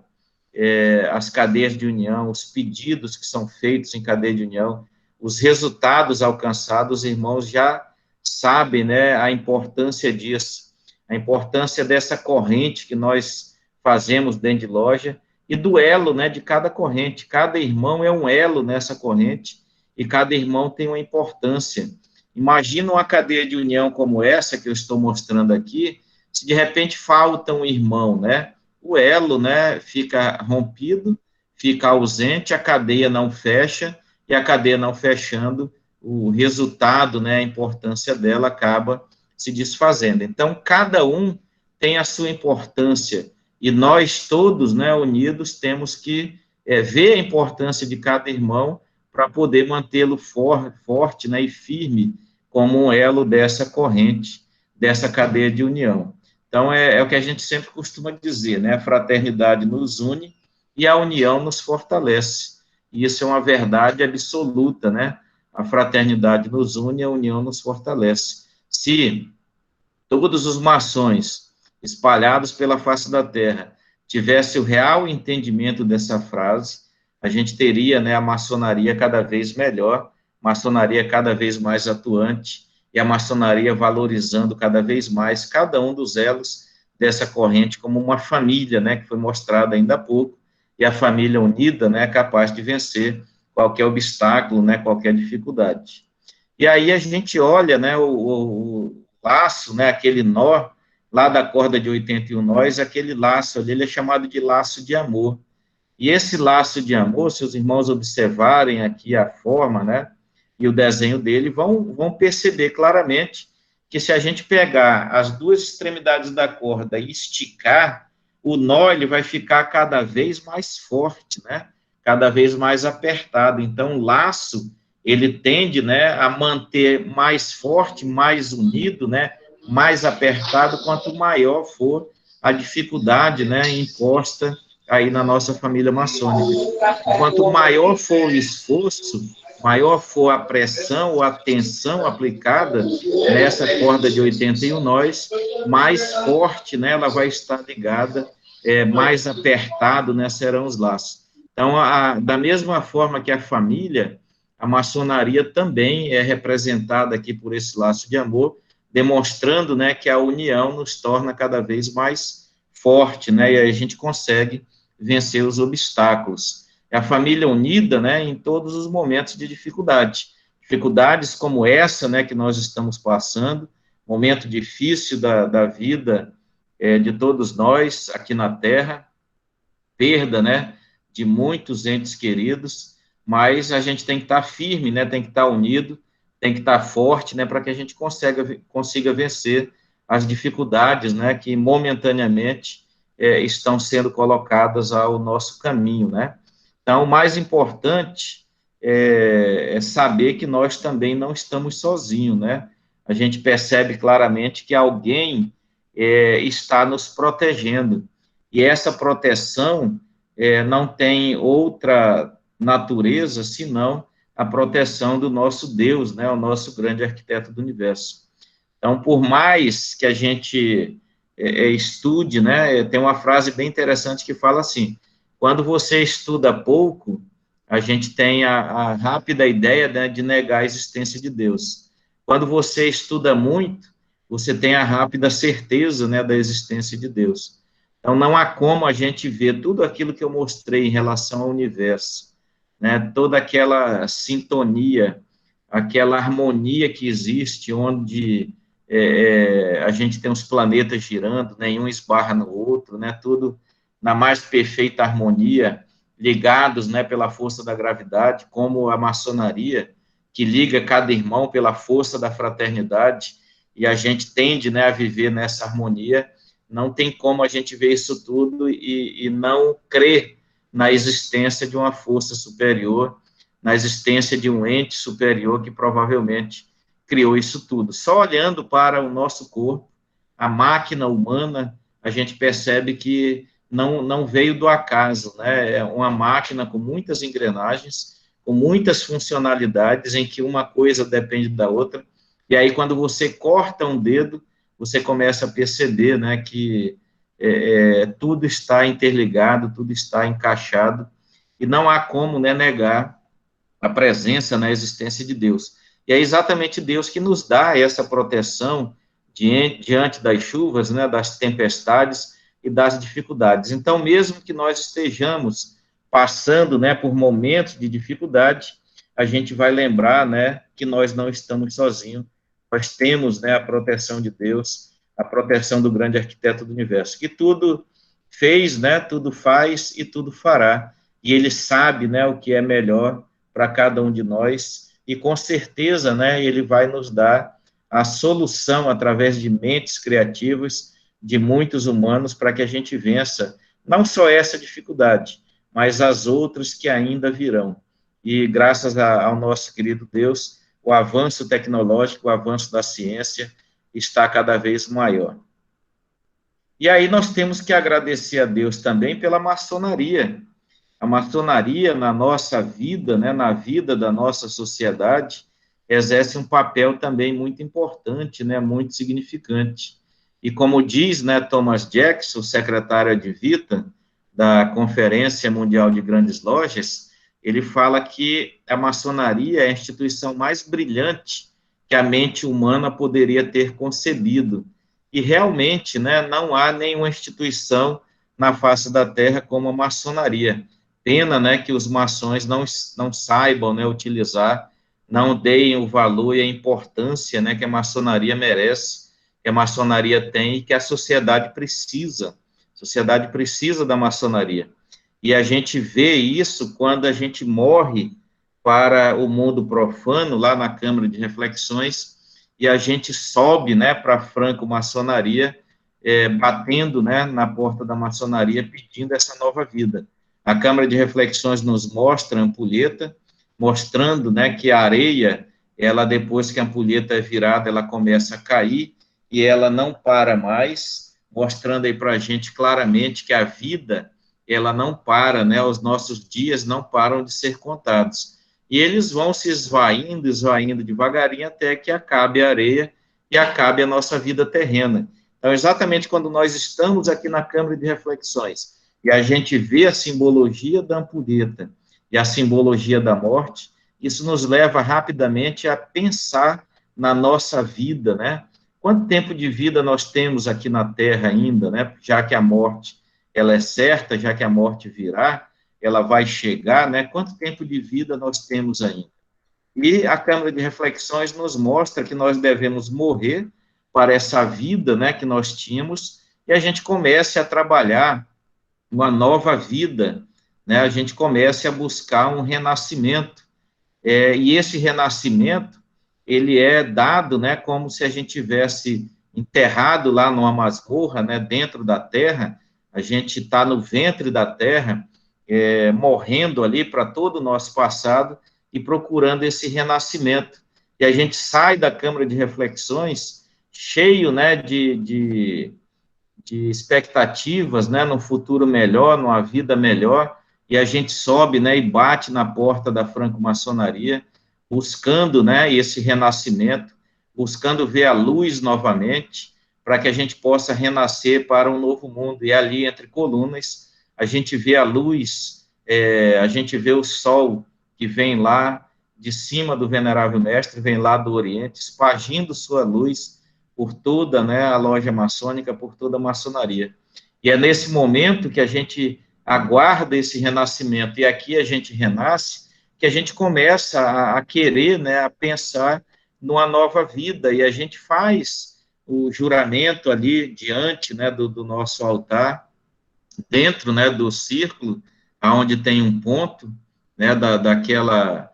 as cadeias de união, os pedidos que são feitos em cadeia de união, os resultados alcançados, os irmãos já sabem, né, a importância disso, a importância dessa corrente que nós fazemos dentro de loja e do elo, né, de cada corrente. Cada irmão é um elo nessa corrente e cada irmão tem uma importância. Imagina uma cadeia de união como essa que eu estou mostrando aqui, se de repente falta um irmão, né, o elo, né, fica rompido, fica ausente, a cadeia não fecha, e a cadeia não fechando, o resultado, né, a importância dela acaba se desfazendo. Então, cada um tem a sua importância, e nós todos, né, unidos, temos que ver a importância de cada irmão para poder mantê-lo forte, né, e firme como um elo dessa corrente, dessa cadeia de união. Então, é o que a gente sempre costuma dizer, né? A fraternidade nos une e a união nos fortalece. E isso é uma verdade absoluta, né? A fraternidade nos une e a união nos fortalece. Se todos os maçons espalhados pela face da Terra tivessem o real entendimento dessa frase, a gente teria, né, a maçonaria cada vez melhor, maçonaria cada vez mais atuante, e a maçonaria valorizando cada vez mais cada um dos elos dessa corrente como uma família, né, que foi mostrada ainda há pouco, e a família unida, né, é capaz de vencer qualquer obstáculo, né, qualquer dificuldade. E aí a gente olha, né, laço, né, aquele nó lá da corda de 81 nós, aquele laço ali, ele é chamado de laço de amor. E esse laço de amor, se os irmãos observarem aqui a forma, né, e o desenho dele, vão perceber claramente que se a gente pegar as duas extremidades da corda e esticar, o nó ele vai ficar cada vez mais forte, né, cada vez mais apertado. Então, o laço, ele tende, né, a manter mais forte, mais unido, né, mais apertado, quanto maior for a dificuldade, né, imposta aí na nossa família maçônica. Quanto maior for o esforço, maior for a pressão ou a tensão aplicada nessa corda de 81 nós, mais forte, né, ela vai estar ligada, mais apertado, né, serão os laços. Então, da mesma forma que a família, a maçonaria também é representada aqui por esse laço de amor, demonstrando, né, que a união nos torna cada vez mais forte, né, e aí a gente consegue vencer os obstáculos. É a família unida, né, em todos os momentos de dificuldade. Dificuldades como essa, né, que nós estamos passando, momento difícil da vida de todos nós aqui na Terra, perda, né, de muitos entes queridos, mas a gente tem que estar firme, né, tem que estar unido, tem que estar forte, né, para que a gente consiga vencer as dificuldades, né, que momentaneamente estão sendo colocadas ao nosso caminho, né. Então, o mais importante é saber que nós também não estamos sozinhos, né. A gente percebe claramente que alguém está nos protegendo, e essa proteção não tem outra natureza senão a proteção do nosso Deus, né, o nosso grande arquiteto do universo. Então, por mais que a gente estude, né, tem uma frase bem interessante que fala assim: quando você estuda pouco, a gente tem a rápida ideia, né, de negar a existência de Deus. Quando você estuda muito, você tem a rápida certeza, né, da existência de Deus. Então, não há como a gente ver tudo aquilo que eu mostrei em relação ao universo, né, toda aquela sintonia, aquela harmonia que existe, onde a gente tem os planetas girando, nenhum esbarra no outro, né, tudo na mais perfeita harmonia, ligados, né, pela força da gravidade, como a maçonaria, que liga cada irmão pela força da fraternidade, e a gente tende, né, a viver nessa harmonia. Não tem como a gente ver isso tudo e não crer na existência de uma força superior, na existência de um ente superior que provavelmente criou isso tudo. Só olhando para o nosso corpo, a máquina humana, a gente percebe que não veio do acaso, né? É uma máquina com muitas engrenagens, com muitas funcionalidades, em que uma coisa depende da outra, e aí quando você corta um dedo, você começa a perceber, né, que tudo está interligado, tudo está encaixado, e não há como, né, negar a presença na existência de Deus. E é exatamente Deus que nos dá essa proteção diante das chuvas, né, das tempestades e das dificuldades. Então, mesmo que nós estejamos passando, né, por momentos de dificuldade, a gente vai lembrar, né, que nós não estamos sozinhos, nós temos, né, a proteção de Deus, a proteção do grande arquiteto do universo, que tudo fez, né, tudo faz e tudo fará, e ele sabe, né, o que é melhor para cada um de nós, e com certeza, né, ele vai nos dar a solução através de mentes criativas de muitos humanos para que a gente vença não só essa dificuldade, mas as outras que ainda virão. E graças ao nosso querido Deus, o avanço tecnológico, o avanço da ciência está cada vez maior. E aí nós temos que agradecer a Deus também pela maçonaria. A maçonaria na nossa vida, né, na vida da nossa sociedade, exerce um papel também muito importante, né, muito significante. E como diz, né, Thomas Jackson, secretário ad vitam da Conferência Mundial de Grandes Lojas, ele fala que a maçonaria é a instituição mais brilhante que a mente humana poderia ter concebido. E realmente, né, não há nenhuma instituição na face da Terra como a maçonaria. Pena, né, que os maçons não saibam, né, utilizar, não deem o valor e a importância, né, que a maçonaria merece que a maçonaria tem e que a sociedade precisa. A sociedade precisa da maçonaria. E a gente vê isso quando a gente morre para o mundo profano, lá na Câmara de Reflexões, e a gente sobe, né, para a franco-maçonaria, batendo, né, na porta da maçonaria, pedindo essa nova vida. A Câmara de Reflexões nos mostra a ampulheta, mostrando, né, que a areia, ela, depois que a ampulheta é virada, ela começa a cair, e ela não para mais, mostrando aí para a gente claramente que a vida, ela não para, né, os nossos dias não param de ser contados. E eles vão se esvaindo devagarinho, até que acabe a areia e acabe a nossa vida terrena. Então, exatamente quando nós estamos aqui na Câmara de Reflexões, e a gente vê a simbologia da ampulheta e a simbologia da morte, isso nos leva rapidamente a pensar na nossa vida, né? Quanto tempo de vida nós temos aqui na Terra ainda, né? Já que a morte, ela é certa, já que a morte virá, ela vai chegar, né? Quanto tempo de vida nós temos ainda? E a Câmara de Reflexões nos mostra que nós devemos morrer para essa vida, né, que nós tínhamos, e a gente comece a trabalhar uma nova vida, né? A gente comece a buscar um renascimento. E esse renascimento, ele é dado, né, como se a gente tivesse enterrado lá numa masmorra, né, dentro da terra, a gente está no ventre da terra, morrendo ali para todo o nosso passado e procurando esse renascimento. E a gente sai da Câmara de Reflexões cheio, né, de expectativas, né, no futuro melhor, numa vida melhor, e a gente sobe, né, e bate na porta da franco-maçonaria, buscando, né, esse renascimento, buscando ver a luz novamente, para que a gente possa renascer para um novo mundo. E ali, entre colunas, a gente vê a luz, a gente vê o sol que vem lá de cima do Venerável Mestre, vem lá do Oriente, espargindo sua luz por toda, né, a loja maçônica, por toda a maçonaria. E é nesse momento que a gente aguarda esse renascimento, e aqui a gente renasce, que a gente começa a querer, né, a pensar numa nova vida, e a gente faz o juramento ali diante, né, do nosso altar, dentro, né, do círculo, aonde tem um ponto, né, daquela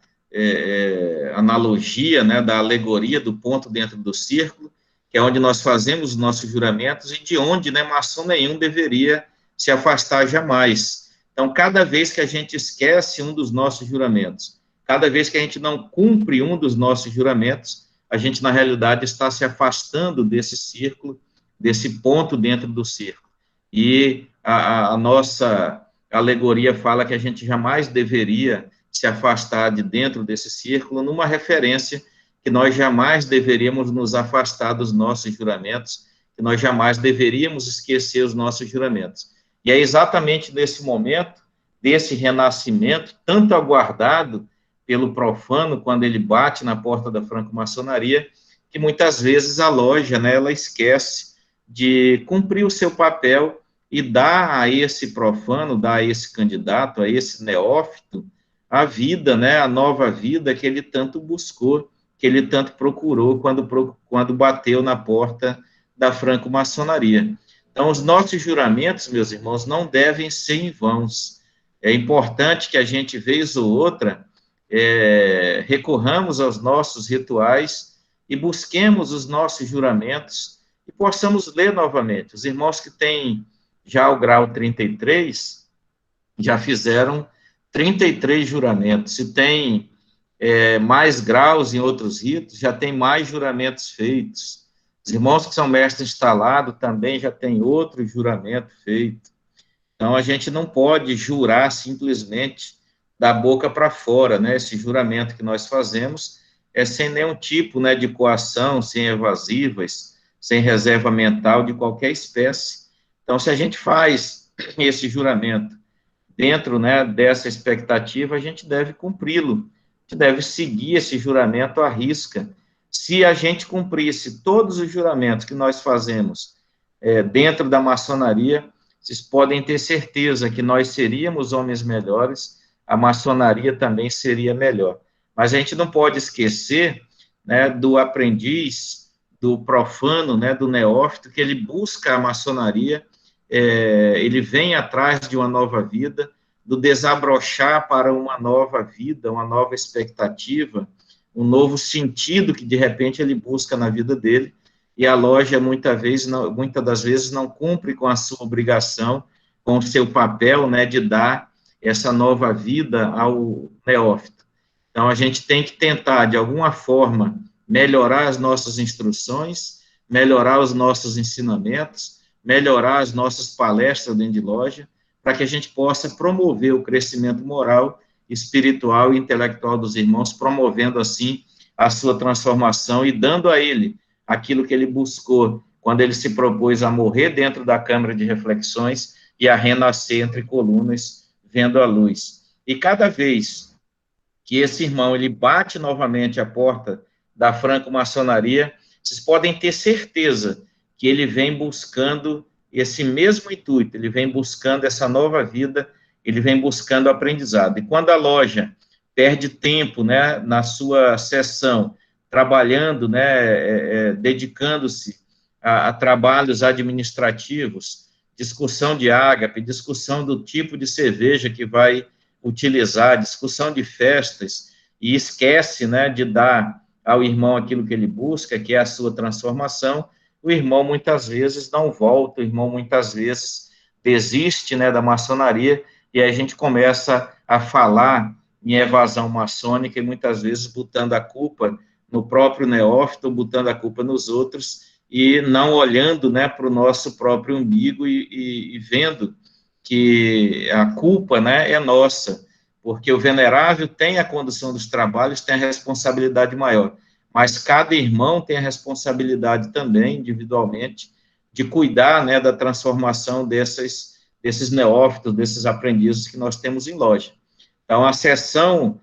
analogia, né, da alegoria do ponto dentro do círculo, que é onde nós fazemos os nossos juramentos, e de onde, né, maçom nenhum deveria se afastar jamais. Então, cada vez que a gente esquece um dos nossos juramentos, cada vez que a gente não cumpre um dos nossos juramentos, a gente, na realidade, está se afastando desse círculo, desse ponto dentro do círculo. E a nossa alegoria fala que a gente jamais deveria se afastar de dentro desse círculo, numa referência que nós jamais deveríamos nos afastar dos nossos juramentos, que nós jamais deveríamos esquecer os nossos juramentos. E é exatamente nesse momento, desse renascimento, tanto aguardado pelo profano, quando ele bate na porta da franco-maçonaria, que muitas vezes a loja, né, ela esquece de cumprir o seu papel e dá a esse profano, dá a esse candidato, a esse neófito, a vida, né, a nova vida que ele tanto buscou, que ele tanto procurou quando bateu na porta da franco-maçonaria. Então, os nossos juramentos, meus irmãos, não devem ser em vãos. É importante que a gente, vez ou outra, recorramos aos nossos rituais e busquemos os nossos juramentos e possamos ler novamente. Os irmãos que têm já o grau 33, já fizeram 33 juramentos. Se tem mais graus em outros ritos, já tem mais juramentos feitos. Os irmãos que são mestres instalados também já tem outro juramento feito. Então, a gente não pode jurar simplesmente da boca para fora, né? Esse juramento que nós fazemos é sem nenhum tipo, né, de coação, sem evasivas, sem reserva mental de qualquer espécie. Então, se a gente faz esse juramento dentro, né, dessa expectativa, a gente deve cumpri-lo, a gente deve seguir esse juramento à risca. Se a gente cumprisse todos os juramentos que nós fazemos dentro da maçonaria, vocês podem ter certeza que nós seríamos homens melhores, a maçonaria também seria melhor. Mas a gente não pode esquecer, né, do aprendiz, do profano, né, do neófito, que ele busca a maçonaria, ele vem atrás de uma nova vida, do desabrochar para uma nova vida, uma nova expectativa, um novo sentido que, de repente, ele busca na vida dele, e a loja, muitas das vezes, não cumpre com a sua obrigação, com o seu papel, né, de dar essa nova vida ao neófito. Então, a gente tem que tentar, de alguma forma, melhorar as nossas instruções, melhorar os nossos ensinamentos, melhorar as nossas palestras dentro de loja, para que a gente possa promover o crescimento moral, espiritual e intelectual dos irmãos, promovendo, assim, a sua transformação e dando a ele aquilo que ele buscou quando ele se propôs a morrer dentro da câmara de reflexões e a renascer entre colunas, vendo a luz. E cada vez que esse irmão ele bate novamente a porta da franco-maçonaria, vocês podem ter certeza que ele vem buscando esse mesmo intuito, ele vem buscando essa nova vida, ele vem buscando aprendizado. E quando a loja perde tempo, né, na sua sessão, trabalhando, né, dedicando-se a trabalhos administrativos, discussão de ágape, discussão do tipo de cerveja que vai utilizar, discussão de festas, e esquece, né, de dar ao irmão aquilo que ele busca, que é a sua transformação, o irmão muitas vezes não volta, o irmão muitas vezes desiste, né, da maçonaria, e aí a gente começa a falar em evasão maçônica, e muitas vezes botando a culpa no próprio neófito, botando a culpa nos outros, e não olhando, né, para o nosso próprio umbigo e vendo que a culpa, né, é nossa, porque o venerável tem a condução dos trabalhos, tem a responsabilidade maior, mas cada irmão tem a responsabilidade também, individualmente, de cuidar, né, da transformação desses neófitos, desses aprendizes que nós temos em loja. Então, a sessão,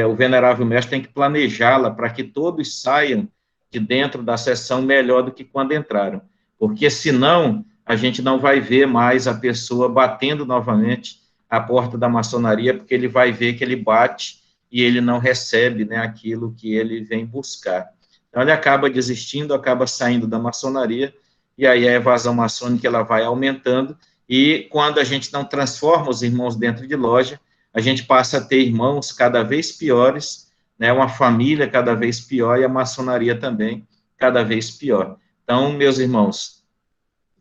o venerável mestre tem que planejá-la para que todos saiam de dentro da sessão melhor do que quando entraram, porque senão a gente não vai ver mais a pessoa batendo novamente a porta da maçonaria, porque ele vai ver que ele bate e ele não recebe, né, aquilo que ele vem buscar. Então, ele acaba desistindo, acaba saindo da maçonaria, e aí a evasão maçônica ela vai aumentando, e quando a gente não transforma os irmãos dentro de loja, a gente passa a ter irmãos cada vez piores, né, uma família cada vez pior, e a maçonaria também cada vez pior. Então, meus irmãos,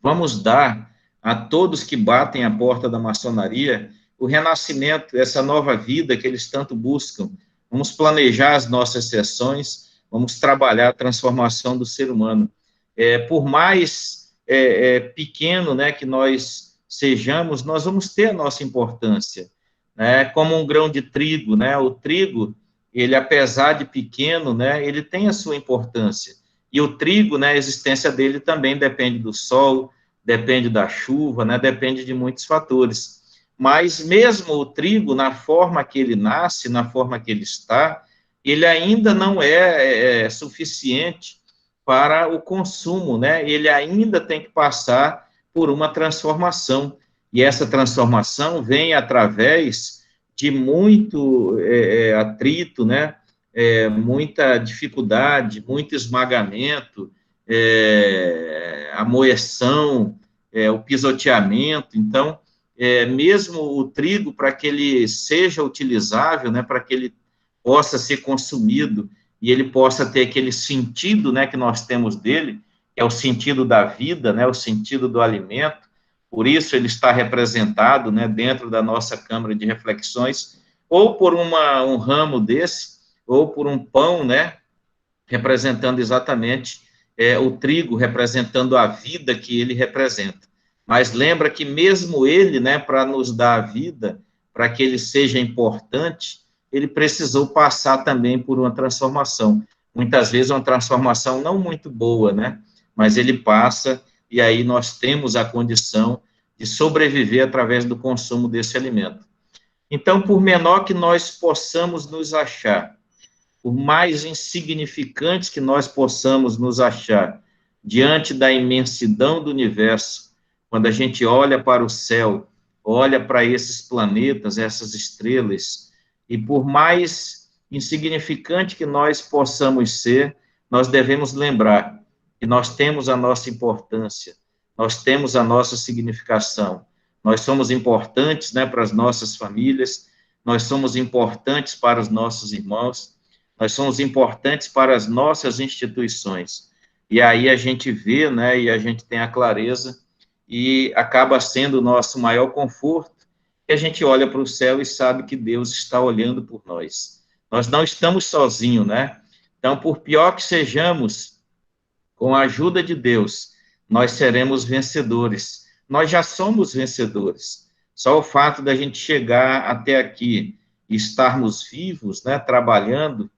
vamos dar a todos que batem a porta da maçonaria o renascimento, essa nova vida que eles tanto buscam. Vamos planejar as nossas sessões, vamos trabalhar a transformação do ser humano. Por mais pequeno, né, que nós sejamos, nós vamos ter a nossa importância, né, como um grão de trigo, né, o trigo, ele, apesar de pequeno, né, ele tem a sua importância, e o trigo, né, a existência dele também depende do sol, depende da chuva, né, depende de muitos fatores. Mas mesmo o trigo, na forma que ele nasce, na forma que ele está, ele ainda não é suficiente para o consumo, né? Ele ainda tem que passar por uma transformação, e essa transformação vem através de muito atrito, né? Muita dificuldade, muito esmagamento, a moeção, o pisoteamento. Então, mesmo o trigo, para que ele seja utilizável, né, para que ele possa ser consumido e ele possa ter aquele sentido, né, que nós temos dele, que é o sentido da vida, né, o sentido do alimento, por isso ele está representado, né, dentro da nossa câmara de reflexões, ou por um ramo desse, ou por um pão, né, representando exatamente o trigo, representando a vida que ele representa. Mas lembra que mesmo ele, né, para nos dar a vida, para que ele seja importante, ele precisou passar também por uma transformação. Muitas vezes uma transformação não muito boa, né, mas ele passa, e aí nós temos a condição de sobreviver através do consumo desse alimento. Então, por menor que nós possamos nos achar, por mais insignificantes que nós possamos nos achar, diante da imensidão do universo, quando a gente olha para o céu, olha para esses planetas, essas estrelas, e por mais insignificante que nós possamos ser, nós devemos lembrar que nós temos a nossa importância, nós temos a nossa significação, nós somos importantes, né, para as nossas famílias, nós somos importantes para os nossos irmãos, nós somos importantes para as nossas instituições. E aí a gente vê, né, e a gente tem a clareza, e acaba sendo o nosso maior conforto, que a gente olha para o céu e sabe que Deus está olhando por nós. Nós não estamos sozinhos, né? Então, por pior que sejamos, com a ajuda de Deus, nós seremos vencedores. Nós já somos vencedores. Só o fato da gente chegar até aqui e estarmos vivos, né, trabalhando,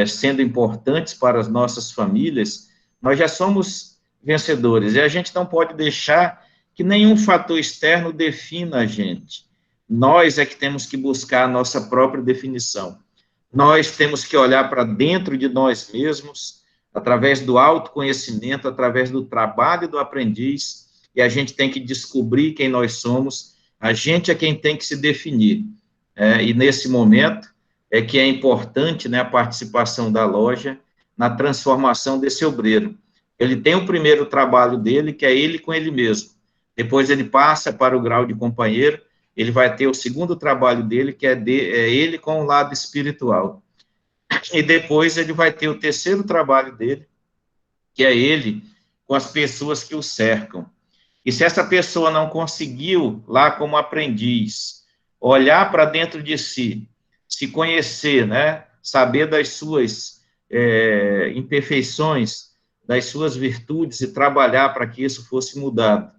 sendo importantes para as nossas famílias, nós já somos vencedores. E a gente não pode deixar que nenhum fator externo defina a gente. Nós é que temos que buscar a nossa própria definição. Nós temos que olhar para dentro de nós mesmos, através do autoconhecimento, através do trabalho do aprendiz, e a gente tem que descobrir quem nós somos, a gente é quem tem que se definir. E nesse momento é que é importante, né, a participação da loja na transformação desse obreiro. Ele tem o primeiro trabalho dele, que é ele com ele mesmo. Depois ele passa para o grau de companheiro, ele vai ter o segundo trabalho dele, que é ele com o lado espiritual. E depois ele vai ter o terceiro trabalho dele, que é ele com as pessoas que o cercam. E se essa pessoa não conseguiu, lá como aprendiz, olhar para dentro de si, se conhecer, né, saber das suas imperfeições, das suas virtudes e trabalhar para que isso fosse mudado.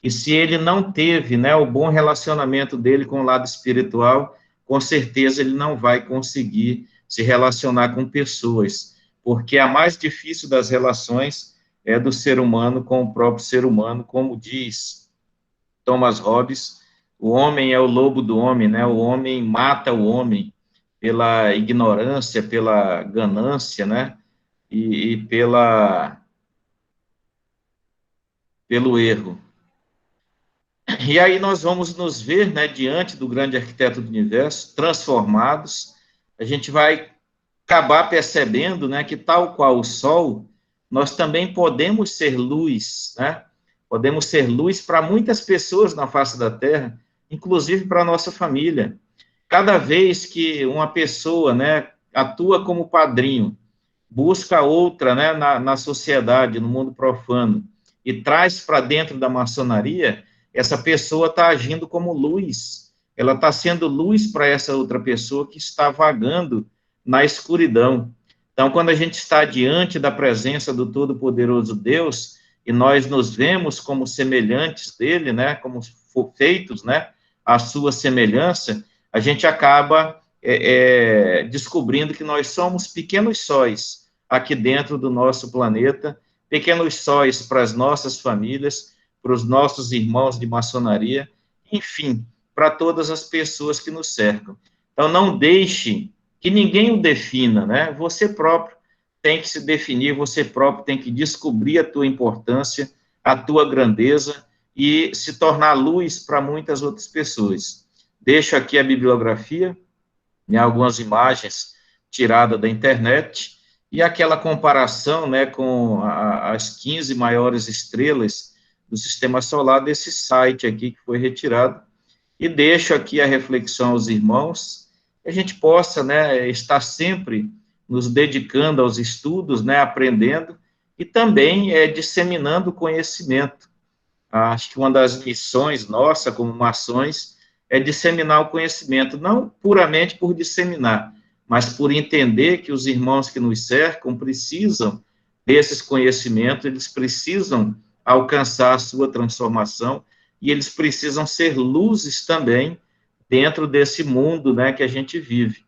E se ele não teve, né, o bom relacionamento dele com o lado espiritual, com certeza ele não vai conseguir se relacionar com pessoas, porque a mais difícil das relações é do ser humano com o próprio ser humano, como diz Thomas Hobbes, o homem é o lobo do homem, né, o homem mata o homem pela ignorância, pela ganância, né, e pelo erro. E aí nós vamos nos ver, né, diante do grande arquiteto do universo, transformados. A gente vai acabar percebendo, né, que tal qual o sol, nós também podemos ser luz, né? Podemos ser luz para muitas pessoas na face da Terra, inclusive para a nossa família. Cada vez que uma pessoa, né, atua como padrinho, busca outra, né, na sociedade, no mundo profano, e traz para dentro da maçonaria, essa pessoa está agindo como luz, ela está sendo luz para essa outra pessoa que está vagando na escuridão. Então, quando a gente está diante da presença do Todo-Poderoso Deus, e nós nos vemos como semelhantes dele, né, como feitos, né, à sua semelhança, a gente acaba descobrindo que nós somos pequenos sóis aqui dentro do nosso planeta, pequenos sóis para as nossas famílias, para os nossos irmãos de maçonaria, enfim, para todas as pessoas que nos cercam. Então, não deixe que ninguém o defina, né? Você próprio tem que se definir, você próprio tem que descobrir a tua importância, a tua grandeza e se tornar luz para muitas outras pessoas. Deixo aqui a bibliografia, algumas imagens tiradas da internet, e aquela comparação, né, com as 15 maiores estrelas do Sistema Solar, desse site aqui que foi retirado, e deixo aqui a reflexão aos irmãos, que a gente possa, né, estar sempre nos dedicando aos estudos, né, aprendendo, e também disseminando conhecimento. Acho que uma das missões nossa como maçons é disseminar o conhecimento, não puramente por disseminar, mas por entender que os irmãos que nos cercam precisam desses conhecimentos, eles precisam alcançar a sua transformação, e eles precisam ser luzes também dentro desse mundo, né, que a gente vive.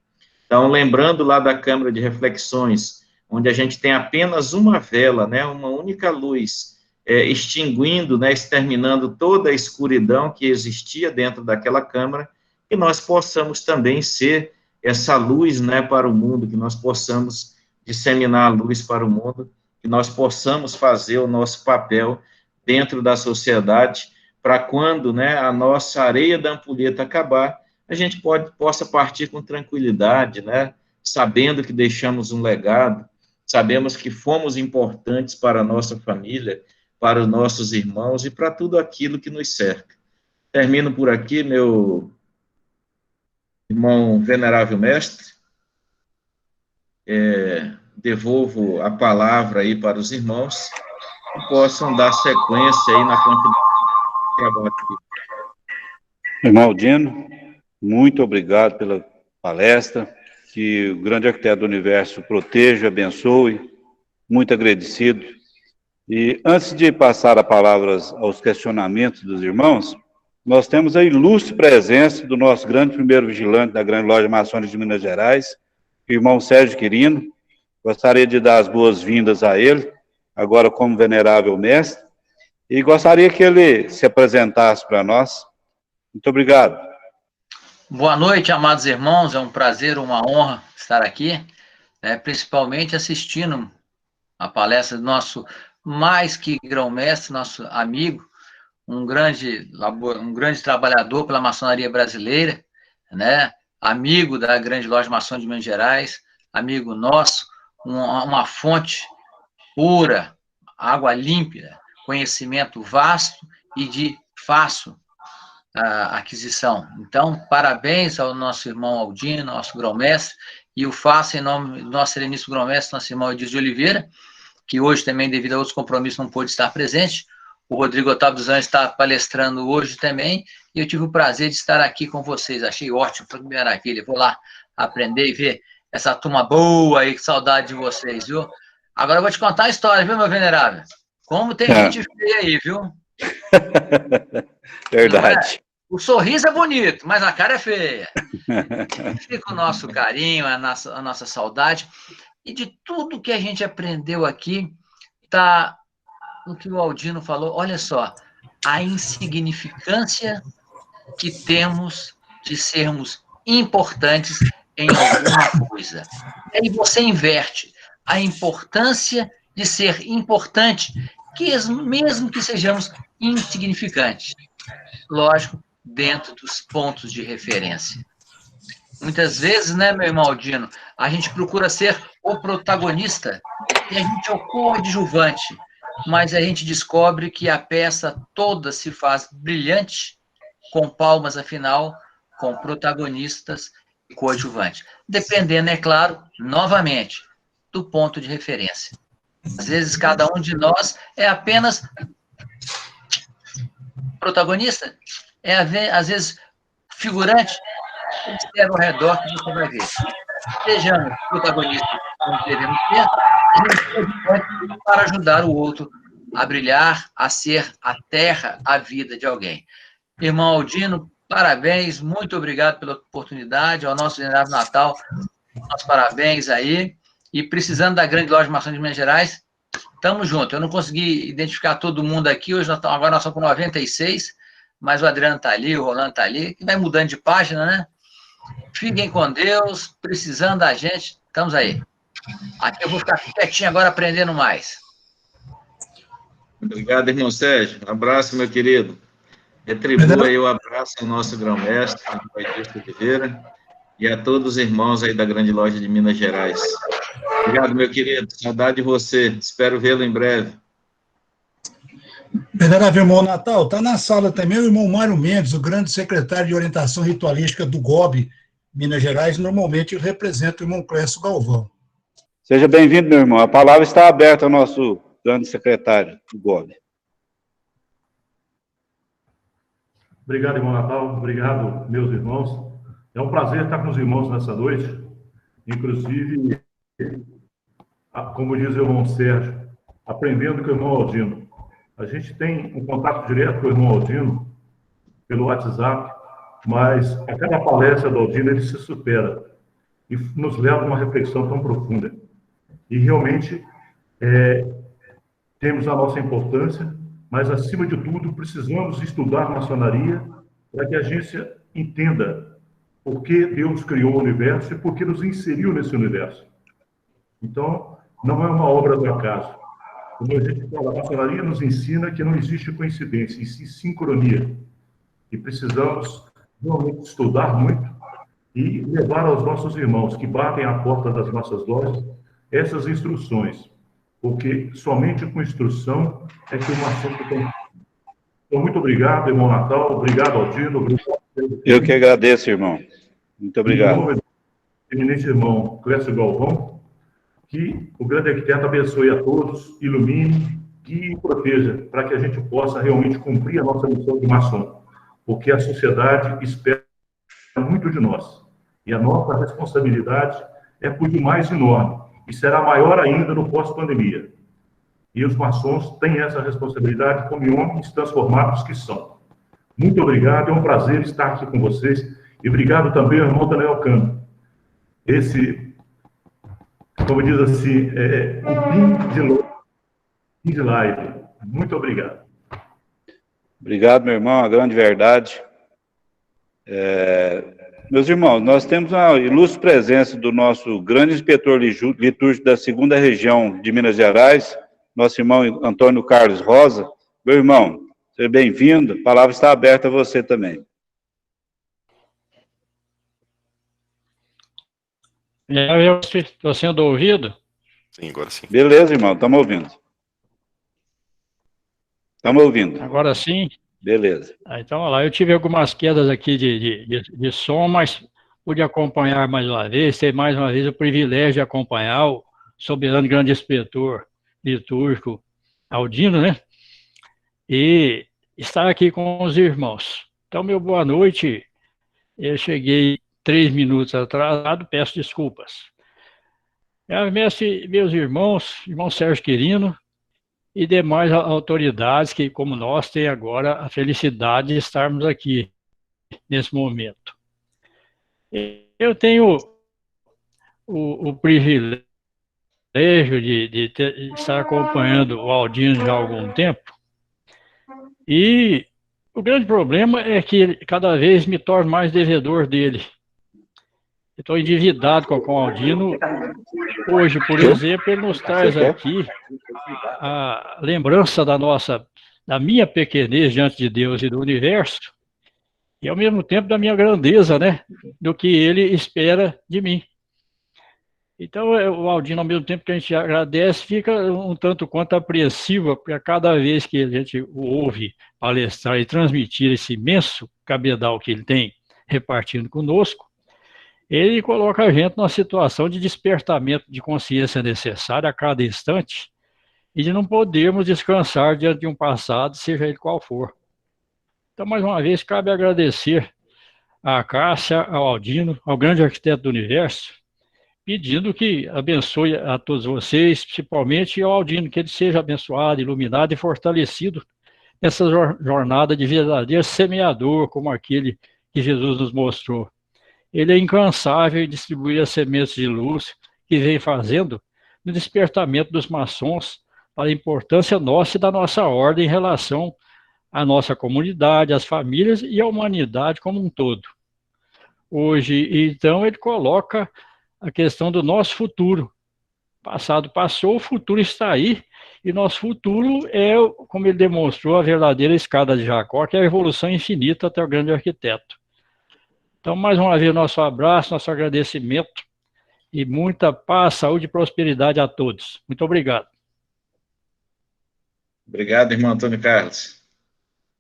Então, lembrando lá da Câmara de Reflexões, onde a gente tem apenas uma vela, né, uma única luz, extinguindo, né, exterminando toda a escuridão que existia dentro daquela Câmara, que nós possamos também ser essa luz, né, para o mundo, que nós possamos disseminar a luz para o mundo, que nós possamos fazer o nosso papel dentro da sociedade, para quando, né, a nossa areia da ampulheta acabar, a gente possa partir com tranquilidade, né, sabendo que deixamos um legado, sabemos que fomos importantes para a nossa família, para os nossos irmãos e para tudo aquilo que nos cerca. Termino por aqui, meu irmão venerável mestre, devolvo a palavra aí para os irmãos que possam dar sequência aí na continuidade do trabalho. Irmão Aldino, muito obrigado pela palestra, que o grande arquiteto do universo proteja, abençoe, muito agradecido. E antes de passar a palavra aos questionamentos dos irmãos, nós temos a ilustre presença do nosso grande primeiro vigilante da Grande Loja Maçônica de Minas Gerais, o irmão Sérgio Quirino. Gostaria de dar as boas-vindas a ele, agora como venerável mestre, e gostaria que ele se apresentasse para nós. Muito obrigado. Boa noite, amados irmãos. É um prazer, uma honra estar aqui, principalmente assistindo a palestra do nosso mais que grão-mestre, nosso amigo, um grande trabalhador pela maçonaria brasileira, né? Amigo da Grande Loja Maçônica de Minas Gerais, amigo nosso, uma fonte pura, água límpida, conhecimento vasto e de fácil aquisição. Então, parabéns ao nosso irmão Aldino, nosso grão-mestre, e o faço em nome do nosso sereníssimo grão-mestre, nosso irmão Edilson de Oliveira, que hoje também, devido a outros compromissos, não pôde estar presente. O Rodrigo Otávio dos Anjos está palestrando hoje também, e eu tive o prazer de estar aqui com vocês. Achei ótimo, foi uma maravilha. Vou lá aprender e ver essa turma boa aí, que saudade de vocês, viu? Agora eu vou te contar a história, viu, meu venerável? Como tem gente feia aí, viu? Verdade. O sorriso é bonito, mas a cara é feia. Fica o nosso carinho, a nossa saudade. E de tudo que a gente aprendeu aqui, está no que o Aldino falou. Olha só, a insignificância que temos de sermos importantes em alguma coisa. E aí você inverte a importância de ser importante, mesmo que sejamos insignificantes. Lógico, dentro dos pontos de referência. Muitas vezes, né, meu irmão Aldino, a gente procura ser o protagonista e a gente é o coadjuvante, mas a gente descobre que a peça toda se faz brilhante, com palmas, afinal, com protagonistas e coadjuvantes. Dependendo, é claro, novamente, do ponto de referência. Às vezes, cada um de nós é apenas protagonista, às vezes, figurante. Observe ao redor que você vai ver. Sejamos protagonistas, como devemos ser, para ajudar o outro a brilhar, a ser a terra, a vida de alguém. Irmão Aldino, parabéns, muito obrigado pela oportunidade, ao nosso venerável Natal, nossos parabéns aí, e precisando da Grande Loja Maçônica de Minas Gerais, estamos juntos. Eu não consegui identificar todo mundo aqui, agora nós estamos com 96, mas o Adriano está ali, o Rolando está ali, que vai mudando de página, né? Fiquem com Deus, precisando da gente, estamos aí. Aqui eu vou ficar quietinho agora, aprendendo mais. Obrigado, irmão Sérgio. Um abraço, meu querido. Retribua aí o abraço ao nosso grão-mestre, Edilson Oliveira, e a todos os irmãos aí da Grande Loja de Minas Gerais. Obrigado, meu querido. Saudade de você. Espero vê-lo em breve. Venerável irmão Natal, está na sala também o irmão Mário Mendes, o grande secretário de orientação ritualística do GOB, Minas Gerais. Normalmente representa o irmão Clécio Galvão. Seja bem-vindo, meu irmão. A palavra está aberta ao nosso grande secretário do GOB. Obrigado, irmão Natal. Obrigado, meus irmãos. É um prazer estar com os irmãos nessa noite. Inclusive, como diz o irmão Sérgio, aprendendo com o irmão Aldino. A gente tem um contato direto com o irmão Aldino pelo WhatsApp, mas a cada palestra do Aldino ele se supera e nos leva a uma reflexão tão profunda. E realmente temos a nossa importância, mas acima de tudo precisamos estudar maçonaria para que a gente entenda por que Deus criou o universo e por que nos inseriu nesse universo. Então, não é uma obra do acaso. Como a gente fala, a maçonaria nos ensina que não existe coincidência, e sim sincronia. E precisamos realmente estudar muito e levar aos nossos irmãos que batem à porta das nossas lojas essas instruções, porque somente com instrução é que o maçom tem. Então, muito obrigado, irmão Natal, obrigado, Aldino. Obrigado. Eu que agradeço, irmão. Muito obrigado. Em nome do eminente irmão Clécio Galvão, que o grande arquiteto abençoe a todos, ilumine, guie e proteja, para que a gente possa realmente cumprir a nossa missão de maçom, porque a sociedade espera muito de nós, e a nossa responsabilidade é por demais enorme, e será maior ainda no pós-pandemia. E os maçons têm essa responsabilidade como homens transformados que são. Muito obrigado, é um prazer estar aqui com vocês, e obrigado também ao irmão Daniel Campos. Esse, como diz assim, o fim de live. Muito obrigado. Obrigado, meu irmão, a grande verdade. Meus irmãos, nós temos a ilustre presença do nosso grande inspetor litúrgico da 2ª região de Minas Gerais, nosso irmão Antônio Carlos Rosa. Meu irmão, seja bem-vindo, a palavra está aberta a você também. Eu estou sendo ouvido? Sim, agora sim. Beleza, irmão, estamos ouvindo. Estamos ouvindo. Agora sim? Beleza. Então, olha lá, eu tive algumas quedas aqui de som, mas pude acompanhar mais uma vez, ter mais uma vez o privilégio de acompanhar o soberano grande inspetor litúrgico Aldino, né? E estar aqui com os irmãos. Então, meu boa noite. Eu cheguei 3 minutos atrasado, peço desculpas. Meus irmãos, irmão Sérgio Quirino e demais autoridades que, como nós, têm agora a felicidade de estarmos aqui nesse momento. Eu tenho o privilégio de estar acompanhando o Aldino já há algum tempo, e o grande problema é que cada vez me torno mais devedor dele. Estou endividado com o Aldino. Hoje, por exemplo, ele nos traz aqui a lembrança da minha pequenez diante de Deus e do universo, e ao mesmo tempo da minha grandeza, né, do que ele espera de mim. Então, o Aldino, ao mesmo tempo que a gente agradece, fica um tanto quanto apreensivo, porque a cada vez que a gente o ouve palestrar e transmitir esse imenso cabedal que ele tem repartindo conosco, ele coloca a gente numa situação de despertamento de consciência necessária a cada instante e de não podermos descansar diante de um passado, seja ele qual for. Então, mais uma vez, cabe agradecer a Cássia, ao Aldino, ao grande arquiteto do universo, pedindo que abençoe a todos vocês, principalmente ao Aldino, que ele seja abençoado, iluminado e fortalecido nessa jornada de verdadeiro semeador, como aquele que Jesus nos mostrou. Ele é incansável em distribuir as sementes de luz que vem fazendo no despertamento dos maçons para a importância nossa e da nossa ordem em relação à nossa comunidade, às famílias e à humanidade como um todo. Hoje, então, ele coloca a questão do nosso futuro. Passado passou, o futuro está aí, e nosso futuro é, como ele demonstrou, a verdadeira escada de Jacó, que é a evolução infinita até o grande arquiteto. Então, mais uma vez, nosso abraço, nosso agradecimento, e muita paz, saúde e prosperidade a todos. Muito obrigado. Obrigado, irmão Antônio Carlos.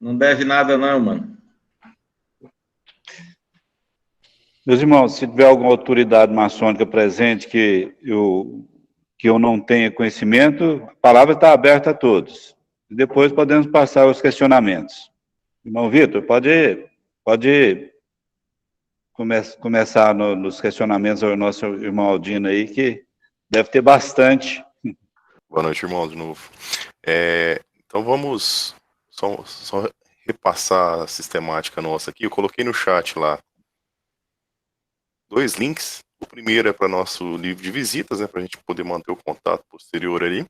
Não deve nada não, mano. Meus irmãos, se tiver alguma autoridade maçônica presente que eu não tenha conhecimento, a palavra está aberta a todos. E depois podemos passar aos questionamentos. Irmão Vitor, pode começar nos questionamentos ao nosso irmão Aldino aí, que deve ter bastante. Boa noite, irmão, de novo. Então vamos só repassar a sistemática nossa aqui. Eu coloquei no chat lá 2 links. O primeiro é para nosso livro de visitas, né, para a gente poder manter o contato posterior ali.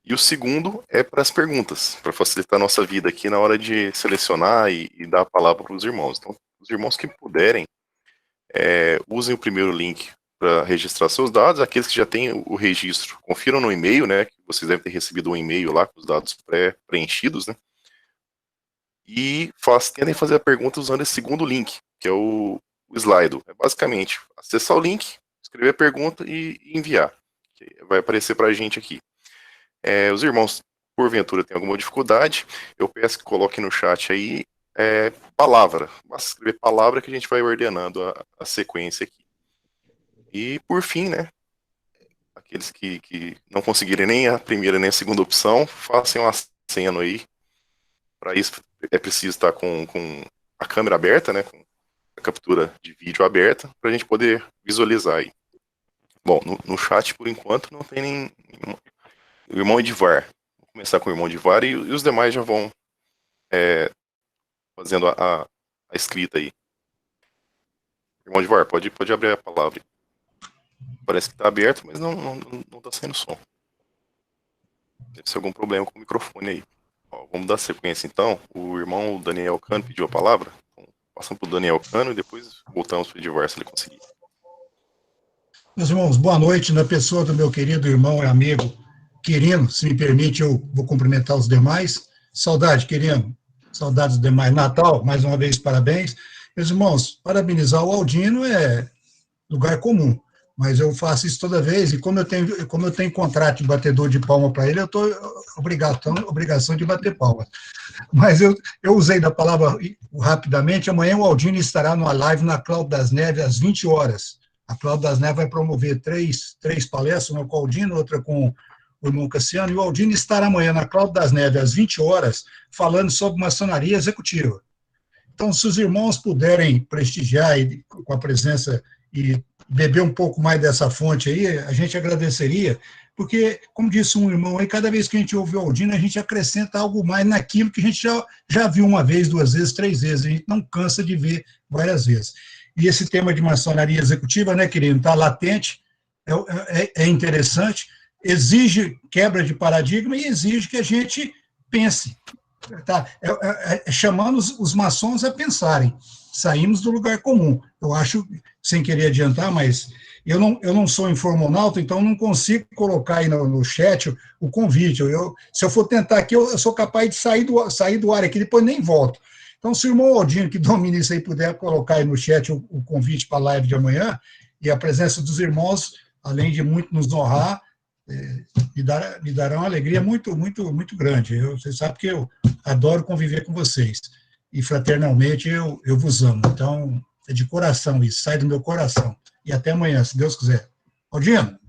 E o segundo é para as perguntas, para facilitar a nossa vida aqui na hora de selecionar e dar a palavra para os irmãos. Então, os irmãos que puderem, usem o primeiro link para registrar seus dados. Aqueles que já têm o registro, confiram no e-mail, né, que vocês devem ter recebido um e-mail lá com os dados preenchidos, né, e tentem fazer a pergunta usando esse segundo link, que é o Slido. É basicamente acessar o link, escrever a pergunta e enviar. que vai aparecer para a gente aqui. Os irmãos, porventura, têm alguma dificuldade, eu peço que coloquem no chat aí palavra. Basta escrever palavra que a gente vai ordenando a sequência aqui. E, por fim, né, aqueles que não conseguirem nem a primeira nem a segunda opção, façam um aceno aí. Para isso é preciso estar com a câmera aberta, né, com a captura de vídeo aberta, para a gente poder visualizar aí. Bom, no chat, por enquanto, não tem nenhum. O irmão Edivar. Vou começar com o irmão Edivar e os demais já vão fazendo a escrita aí. Irmão Edivar, pode abrir a palavra. Parece que está aberto, mas não está saindo som. Deve ser algum problema com o microfone aí. Ó, vamos dar sequência então. O irmão Daniel Cano pediu a palavra. Então, passamos para o Daniel Cano e depois voltamos para o Edivar, se ele conseguir. Meus irmãos, boa noite, na pessoa do meu querido irmão e amigo Quirino. Se me permite, eu vou cumprimentar os demais. Saudade, Quirino. Saudades dos demais. Natal, mais uma vez, parabéns. Meus irmãos, parabenizar o Aldino é lugar comum, mas eu faço isso toda vez, e como eu tenho contrato de batedor de palma para ele, eu estou obrigação de bater palma. Mas eu usei da palavra rapidamente. Amanhã o Aldino estará numa live na Cláudio das Neves, às 20 horas. A Cláudio das Neves vai promover três palestras, uma com o Aldino, outra com o irmão Cassiano, e o Aldino estará amanhã na Cláudio das Neves, às 20 horas, falando sobre maçonaria executiva. Então, se os irmãos puderem prestigiar com a presença e beber um pouco mais dessa fonte aí, a gente agradeceria, porque, como disse um irmão aí, cada vez que a gente ouve o Aldino, a gente acrescenta algo mais naquilo que a gente já viu uma vez, duas vezes, três vezes, a gente não cansa de ver várias vezes. E esse tema de maçonaria executiva, né, querido, está latente, é interessante, exige quebra de paradigma e exige que a gente pense, tá? Chamando os maçons a pensarem. Saímos do lugar comum. Eu acho, sem querer adiantar, mas eu não sou informonauta, então não consigo colocar aí no chat o convite. Se eu for tentar aqui, eu sou capaz de sair do ar aqui, depois nem volto. Então, se o irmão Aldino, que domina isso aí, puder colocar aí no chat o convite para a live de amanhã, e a presença dos irmãos, além de muito nos honrar, me dará uma alegria muito, muito, muito grande. Vocês sabem que eu adoro conviver com vocês. E, fraternalmente, eu vos amo. Então, é de coração isso, sai do meu coração. E até amanhã, se Deus quiser. Aldino.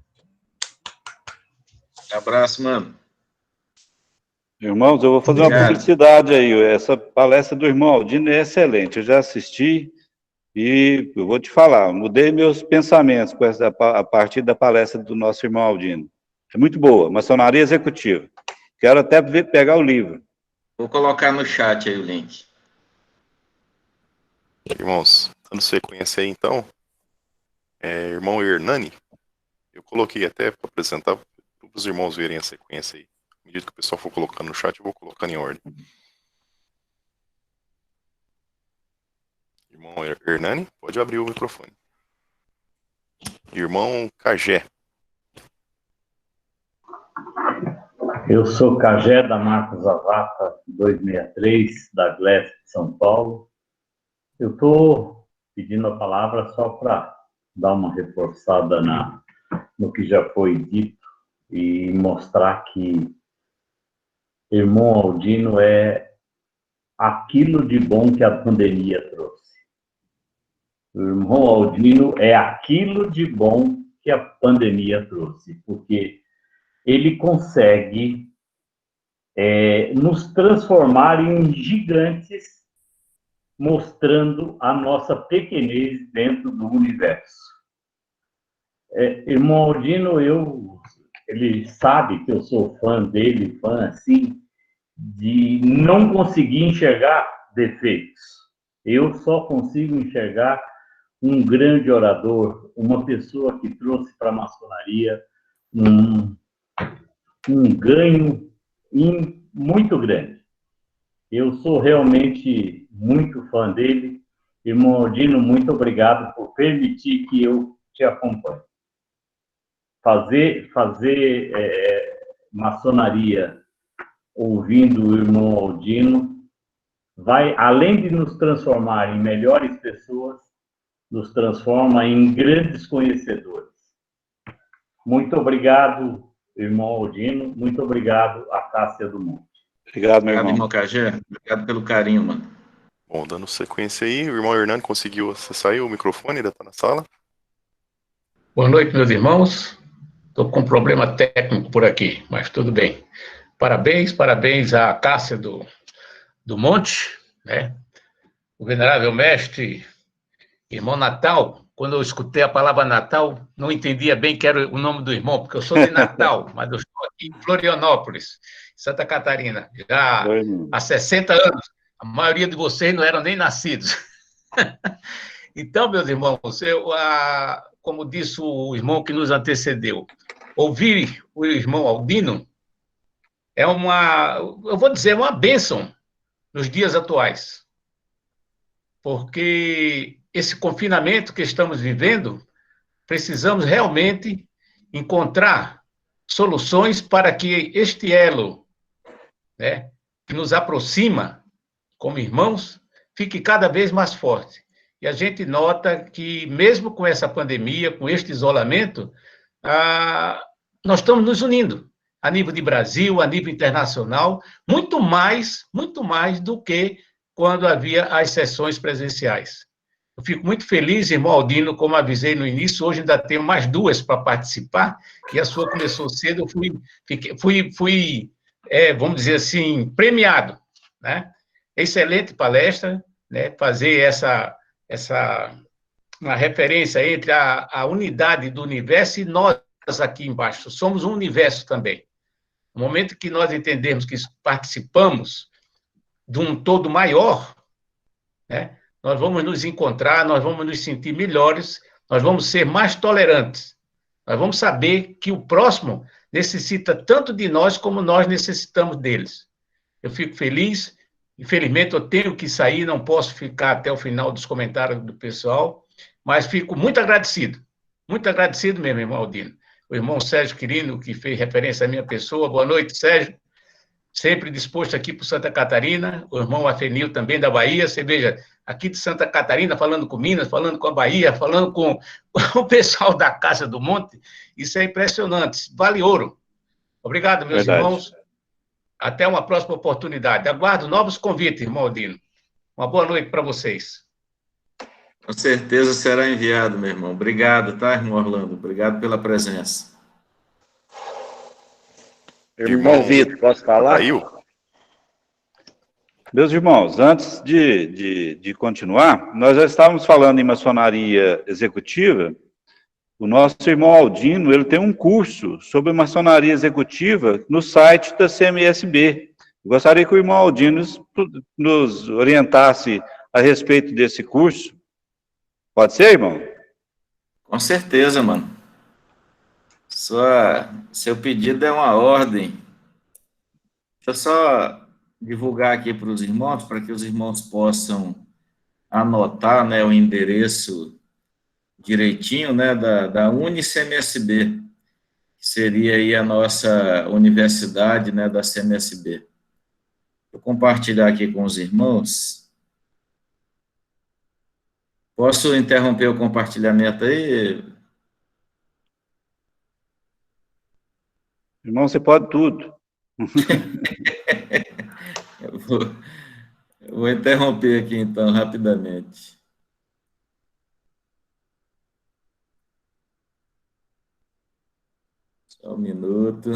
Abraço, mano. Irmãos, eu vou fazer uma publicidade aí. Essa palestra do irmão Aldino é excelente. Eu já assisti e eu vou te falar, mudei meus pensamentos a partir da palestra do nosso irmão Aldino. É muito boa, maçonaria executiva. Quero até pegar o livro. Vou colocar no chat aí o link. Irmãos, dando sequência aí então, irmão Hernani, eu coloquei até para apresentar para os irmãos verem a sequência aí. À medida que o pessoal for colocando no chat, eu vou colocando em ordem. Irmão Hernani, pode abrir o microfone. Irmão Cagé. Eu sou Cagé da Marcos Avata 263, da Glesp de São Paulo. Eu estou pedindo a palavra só para dar uma reforçada no que já foi dito e mostrar que irmão Aldino é aquilo de bom que a pandemia trouxe. O irmão Aldino é aquilo de bom que a pandemia trouxe, porque ele consegue nos transformar em gigantes, mostrando a nossa pequenez dentro do universo. Irmão Aldino, ele sabe que eu sou fã dele, fã assim, de não conseguir enxergar defeitos. Eu só consigo enxergar um grande orador, uma pessoa que trouxe para a maçonaria um ganho muito grande. Eu sou realmente muito fã dele. Irmão Aldino, muito obrigado por permitir que eu te acompanhe. Fazer maçonaria ouvindo o irmão Aldino vai, além de nos transformar em melhores pessoas, nos transforma em grandes conhecedores. Muito obrigado, irmão Aldino. Muito obrigado, Acácia do Monte. Obrigado, meu Obrigado, irmão. irmão Cagé. Obrigado pelo carinho, mano. Bom, dando sequência aí, o irmão Hernando conseguiu acessar aí o microfone, ainda está na sala. Boa noite, meus irmãos. Estou com um problema técnico por aqui, mas tudo bem. Parabéns à Cássia do Monte, né? O venerável mestre, irmão Natal. Quando eu escutei a palavra Natal, não entendia bem que era o nome do irmão, porque eu sou de Natal, mas eu estou aqui em Florianópolis, Santa Catarina, já há 60 anos. A maioria de vocês não eram nem nascidos. Então, meus irmãos, como disse o irmão que nos antecedeu, ouvir o irmão Aldino é eu vou dizer, uma bênção nos dias atuais. Porque esse confinamento que estamos vivendo, precisamos realmente encontrar soluções para que este elo, né, que nos aproxima como irmãos, fique cada vez mais forte. E a gente nota que, mesmo com essa pandemia, com este isolamento, nós estamos nos unindo, a nível de Brasil, a nível internacional, muito mais do que quando havia as sessões presenciais. Eu fico muito feliz, irmão Aldino, como avisei no início, hoje ainda tenho mais 2 para participar, e a sua começou cedo, eu fui vamos dizer assim, premiado, né? Excelente palestra, né? Fazer uma referência entre a unidade do universo e nós aqui embaixo. Somos um universo também. No momento que nós entendemos que participamos de um todo maior, né? Nós vamos nos encontrar, nós vamos nos sentir melhores, nós vamos ser mais tolerantes. Nós vamos saber que o próximo necessita tanto de nós como nós necessitamos deles. Eu fico feliz. Infelizmente, eu tenho que sair, não posso ficar até o final dos comentários do pessoal, mas fico muito agradecido mesmo, irmão Aldino. O irmão Sérgio Quirino, que fez referência à minha pessoa. Boa noite, Sérgio. Sempre disposto aqui para Santa Catarina. O irmão Afenil também da Bahia. Você veja, aqui de Santa Catarina, falando com Minas, falando com a Bahia, falando com o pessoal da Casa do Monte. Isso é impressionante. Vale ouro. Obrigado, meus irmãos. Até uma próxima oportunidade. Aguardo novos convites, irmão Aldino. Uma boa noite para vocês. Com certeza será enviado, meu irmão. Obrigado, tá, irmão Orlando? Obrigado pela presença. Irmão Vitor, posso falar? Meus irmãos, antes de continuar, nós já estávamos falando em maçonaria executiva. O nosso irmão Aldino, ele tem um curso sobre maçonaria executiva no site da CMSB. Gostaria que o irmão Aldino nos orientasse a respeito desse curso. Pode ser, irmão? Com certeza, mano. Seu pedido é uma ordem. Deixa eu só divulgar aqui para os irmãos, para que os irmãos possam anotar, né, o endereço direitinho, né, da UniCMSB, que seria aí a nossa universidade, né, da CMSB. Vou compartilhar aqui com os irmãos. Posso interromper o compartilhamento aí? Irmão, você pode tudo. Eu vou interromper aqui, então, rapidamente. Só um minuto.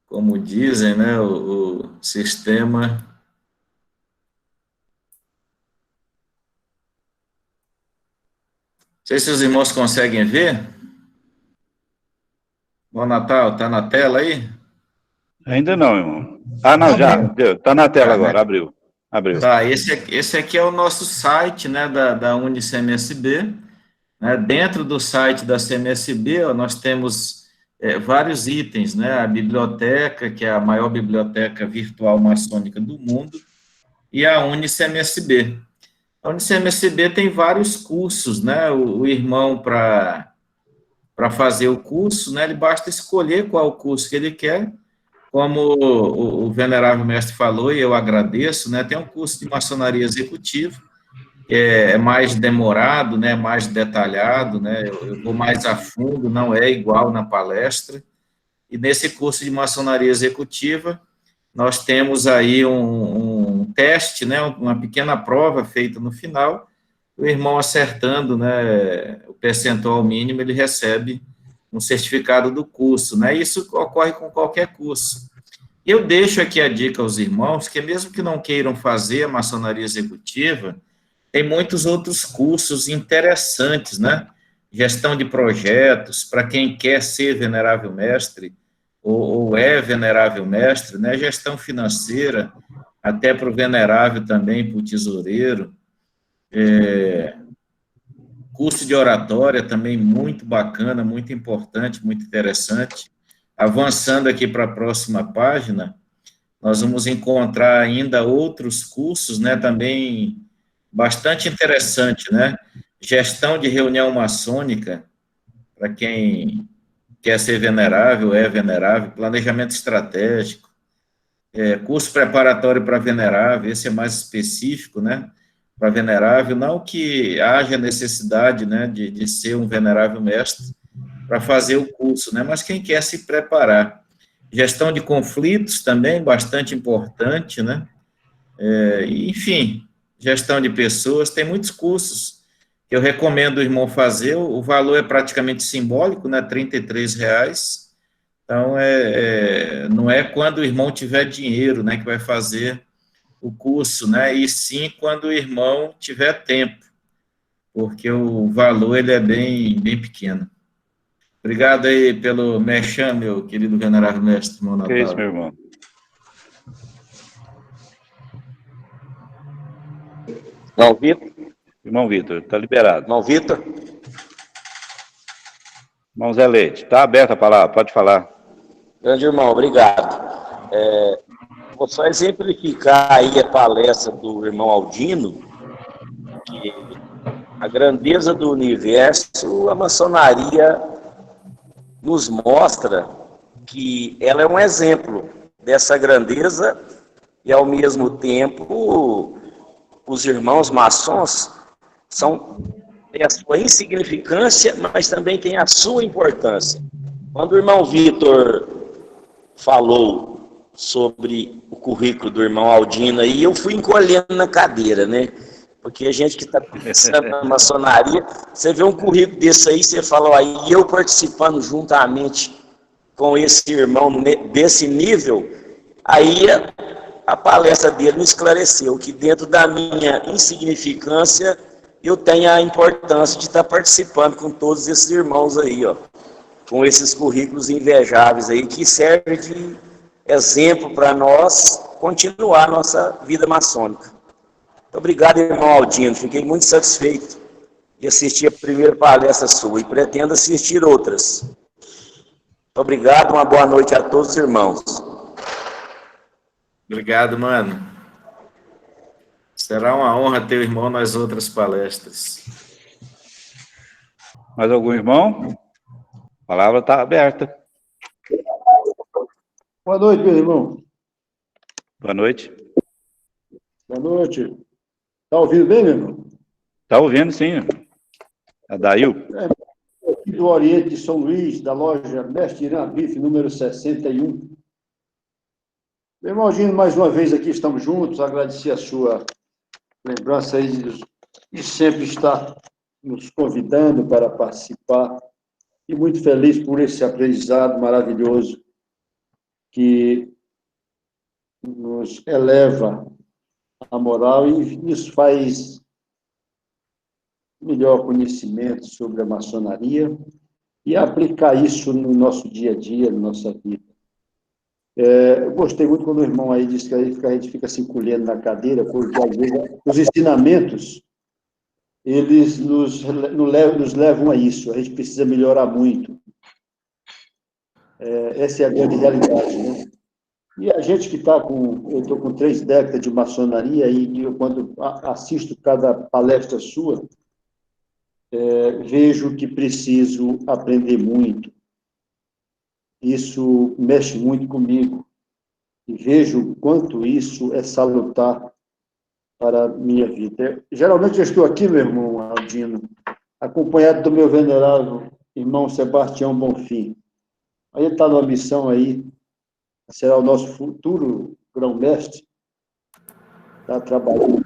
Como dizem, né, o sistema... Não sei se os irmãos conseguem ver. Bom Natal, está na tela aí? Ainda não, irmão. Ah, não, já. Está na tela agora, abriu. Tá, esse aqui é o nosso site, né, da UniCMSB. Né? Dentro do site da CMSB, ó, nós temos vários itens, né? A biblioteca, que é a maior biblioteca virtual maçônica do mundo, e a UniCMSB. A UniCMSB tem vários cursos, né? O irmão, para fazer o curso, né, ele basta escolher qual curso que ele quer. Como o venerável mestre falou, e eu agradeço, né, tem um curso de maçonaria executiva, é mais demorado, né, mais detalhado, né, eu vou mais a fundo, não é igual na palestra. E nesse curso de maçonaria executiva, nós temos aí um teste, né, uma pequena prova feita no final, o irmão acertando, né, o percentual mínimo, ele recebe um certificado do curso, né, isso ocorre com qualquer curso. Eu deixo aqui a dica aos irmãos, que mesmo que não queiram fazer a maçonaria executiva, tem muitos outros cursos interessantes, né, gestão de projetos, para quem quer ser venerável mestre, ou é venerável mestre, né, gestão financeira, até para o venerável também, para o tesoureiro, curso de oratória também muito bacana, muito importante, muito interessante. Avançando aqui para a próxima página, nós vamos encontrar ainda outros cursos, né, também bastante interessante, né, gestão de reunião maçônica, para quem quer ser venerável, é venerável, planejamento estratégico, curso preparatório para venerável, esse é mais específico, né, para venerável, não que haja necessidade, né, de ser um venerável mestre para fazer o curso, né, mas quem quer se preparar. Gestão de conflitos também, bastante importante, né, enfim, gestão de pessoas, tem muitos cursos que eu recomendo o irmão fazer, o valor é praticamente simbólico, né, R$33, então, não é quando o irmão tiver dinheiro, né, que vai fazer o curso, né, e sim quando o irmão tiver tempo, porque o valor, ele é bem pequeno. Obrigado aí pelo merchan, meu querido venerável mestre, irmão Natal. É isso, meu irmão. Irmão Vitor. Irmão Vitor, está liberado. Irmão Vitor. Irmão Zé Leite, está aberta a palavra, pode falar. Grande irmão, obrigado. Vou só exemplificar aí a palestra do irmão Aldino, que a grandeza do universo, a maçonaria nos mostra que ela é um exemplo dessa grandeza e, ao mesmo tempo, os irmãos maçons têm a sua insignificância, mas também têm a sua importância. Quando o irmão Vitor falou sobre o currículo do irmão Aldino, aí eu fui encolhendo na cadeira, né? Porque a gente que está pensando na maçonaria, você vê um currículo desse aí, você fala, aí eu participando juntamente com esse irmão desse nível, aí a palestra dele me esclareceu que dentro da minha insignificância eu tenho a importância de estar participando com todos esses irmãos aí, ó, com esses currículos invejáveis aí, que servem de exemplo para nós continuar a nossa vida maçônica. Muito obrigado, irmão Aldino, fiquei muito satisfeito de assistir a primeira palestra sua e pretendo assistir outras. Muito obrigado, uma boa noite a todos os irmãos. Obrigado, mano. Será uma honra ter o irmão nas outras palestras. Mais algum irmão? A palavra está aberta. Boa noite, meu irmão. Boa noite. Boa noite. Está ouvindo bem, meu irmão? Está ouvindo, sim. Adail. Do Oriente de São Luís, da loja Mestre Irã Bife, número 61. Meu irmão Aldino, mais uma vez aqui estamos juntos, agradecer a sua lembrança aí de sempre estar nos convidando para participar e muito feliz por esse aprendizado maravilhoso que nos eleva a moral e nos faz melhor conhecimento sobre a maçonaria e aplicar isso no nosso dia a dia, na nossa vida. Eu gostei muito quando o irmão aí disse que a gente fica se encolhendo na cadeira, porque às vezes os ensinamentos, eles nos levam a isso, a gente precisa melhorar muito. Essa é a grande realidade, né? E a gente que está com... Eu estou com 3 décadas de maçonaria e eu, quando assisto cada palestra sua, vejo que preciso aprender muito. Isso mexe muito comigo. E vejo o quanto isso é salutar para a minha vida. Geralmente eu estou aqui, meu irmão Aldino, acompanhado do meu venerável irmão Sebastião Bonfim. Aí ele está numa missão aí, será o nosso futuro grão-mestre, está trabalhando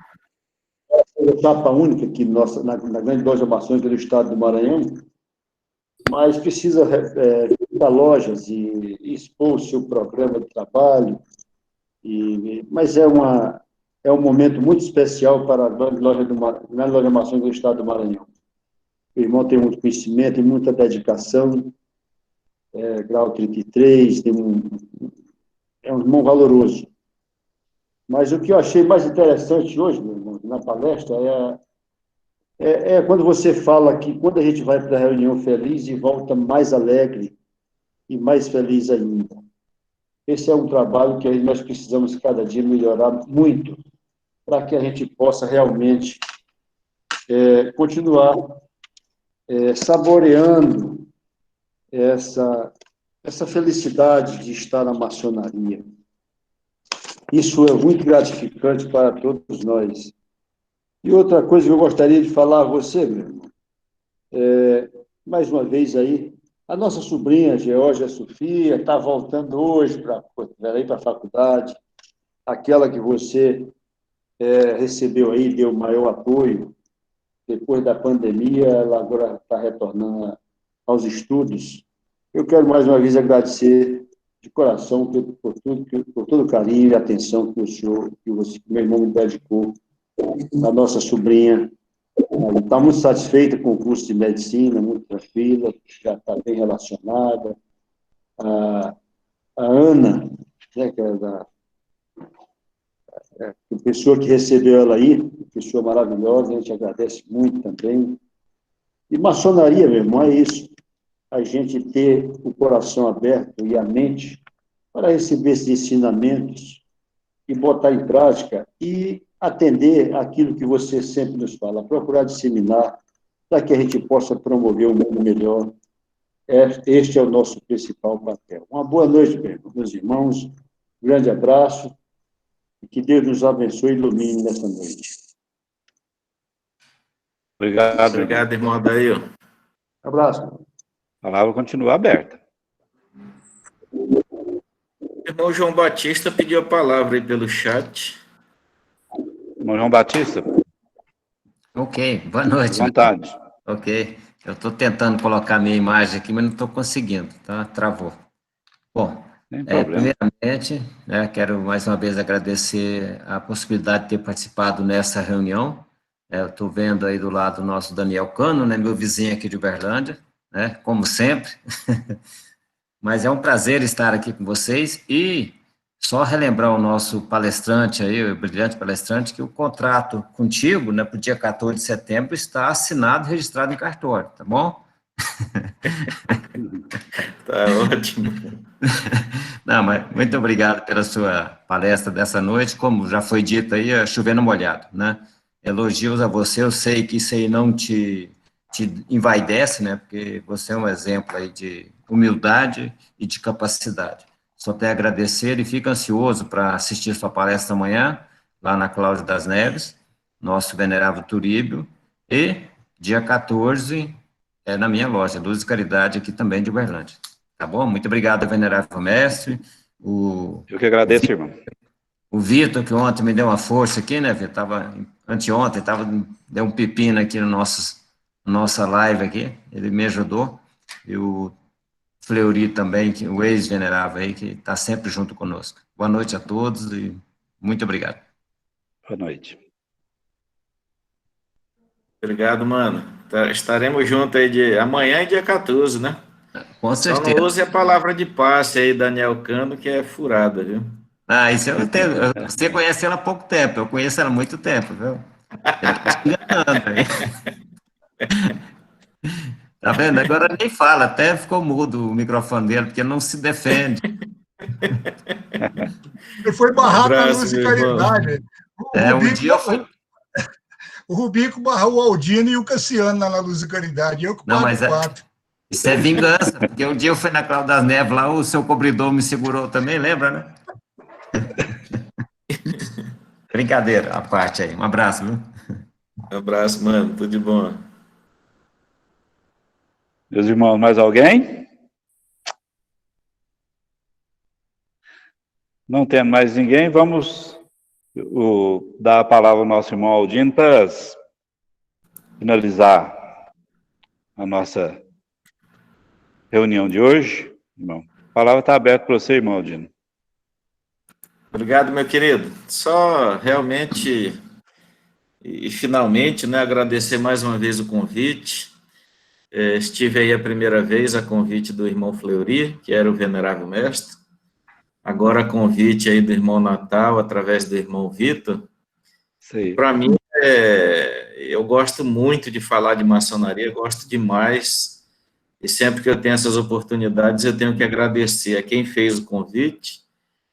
na etapa única aqui na grande loja maçônica do estado do Maranhão, mas precisa visitar lojas e expor o seu programa de trabalho, mas é um momento muito especial para a grande loja maçônica do estado do Maranhão. O irmão tem muito conhecimento e muita dedicação, grau 33, é um irmão valoroso. Mas o que eu achei mais interessante hoje, meu irmão, na palestra, é quando você fala que quando a gente vai para a reunião feliz e volta mais alegre e mais feliz ainda. Esse é um trabalho que nós precisamos cada dia melhorar muito para que a gente possa realmente continuar saboreando essa felicidade de estar na maçonaria. Isso é muito gratificante para todos nós. E outra coisa que eu gostaria de falar a você, meu irmão, mais uma vez aí, a nossa sobrinha, Georgia Sofia, está voltando hoje para a faculdade, aquela que você recebeu aí, deu maior apoio, depois da pandemia, ela agora está retornando aos estudos. Eu quero mais uma vez agradecer de coração por todo o carinho e atenção que o senhor, que meu irmão me dedicou à nossa sobrinha. Ela está muito satisfeita com o curso de medicina, muito tranquila, já está bem relacionada. A Ana, né, que é a pessoa que recebeu ela aí, pessoa maravilhosa, a gente agradece muito também. E maçonaria, meu irmão, é isso. A gente ter o coração aberto e a mente para receber esses ensinamentos e botar em prática e atender aquilo que você sempre nos fala, procurar disseminar para que a gente possa promover um mundo melhor. Este é o nosso principal papel. Uma boa noite, meus irmãos, um grande abraço e que Deus nos abençoe e ilumine nessa noite. Obrigado. Obrigado, irmão Adair. Abraço. A palavra continua aberta. O irmão João Batista pediu a palavra aí pelo chat. Irmão João Batista. Ok, boa noite. À vontade. Ok, eu estou tentando colocar minha imagem aqui, mas não estou conseguindo, tá? Travou. Bom, primeiramente, né, quero mais uma vez agradecer a possibilidade de ter participado nessa reunião. Eu estou vendo aí do lado o nosso Daniel Cano, né, meu vizinho aqui de Uberlândia, né, como sempre. Mas é um prazer estar aqui com vocês e só relembrar o nosso palestrante aí, o brilhante palestrante, que o contrato contigo, né, para o dia 14 de setembro, está assinado e registrado em cartório, tá bom? Tá ótimo. Não, mas muito obrigado pela sua palestra dessa noite. Como já foi dito aí, é chovendo molhado, né? Elogios a você, eu sei que isso aí não te envaidece, né? Porque você é um exemplo aí de humildade e de capacidade. Só tenho a agradecer e fico ansioso para assistir sua palestra amanhã, lá na Cláudia das Neves, nosso venerável Turíbio, e dia 14, na minha loja, Luz e Caridade, aqui também de Uberlândia. Tá bom? Muito obrigado, venerável mestre. Eu que agradeço, irmão. O Vitor, que ontem me deu uma força aqui, né, Vitor? Anteontem, deu um pepino aqui no nossa live aqui, ele me ajudou. E o Fleury também, o ex-venerável aí, que está sempre junto conosco. Boa noite a todos e muito obrigado. Boa noite. Obrigado, mano. Estaremos juntos aí amanhã e dia 14, né? Com certeza. Só não use a palavra de passe aí, Daniel Cano, que é furada, viu? Ah, isso eu tenho. Você conhece ela há pouco tempo, eu conheço ela há muito tempo, viu? Ele tá enganando aí. Tá vendo? Agora nem fala, até ficou mudo o microfone dele, porque não se defende. Ele foi barrado na Luz e Caridade. O Rubico barrou o Aldino e o Cassiano na Luz e Caridade. Eu que não, mas isso é vingança, porque um dia eu fui na Cláudia das Neves lá, o seu cobridor me segurou também, lembra, né? Brincadeira, a parte aí. Um abraço, viu? Um abraço, mano. Tudo de bom. Meus irmãos, mais alguém? Não tendo mais ninguém, vamos dar a palavra ao nosso irmão Aldino para finalizar a nossa reunião de hoje. Irmão, a palavra está aberta para você, irmão Aldino. Obrigado, meu querido. Só realmente e finalmente, né, agradecer mais uma vez o convite. Estive aí a primeira vez a convite do irmão Fleury, que era o venerável mestre. Agora a convite aí do irmão Natal, através do irmão Vitor. Para mim, eu gosto muito de falar de maçonaria, gosto demais. E sempre que eu tenho essas oportunidades, eu tenho que agradecer a quem fez o convite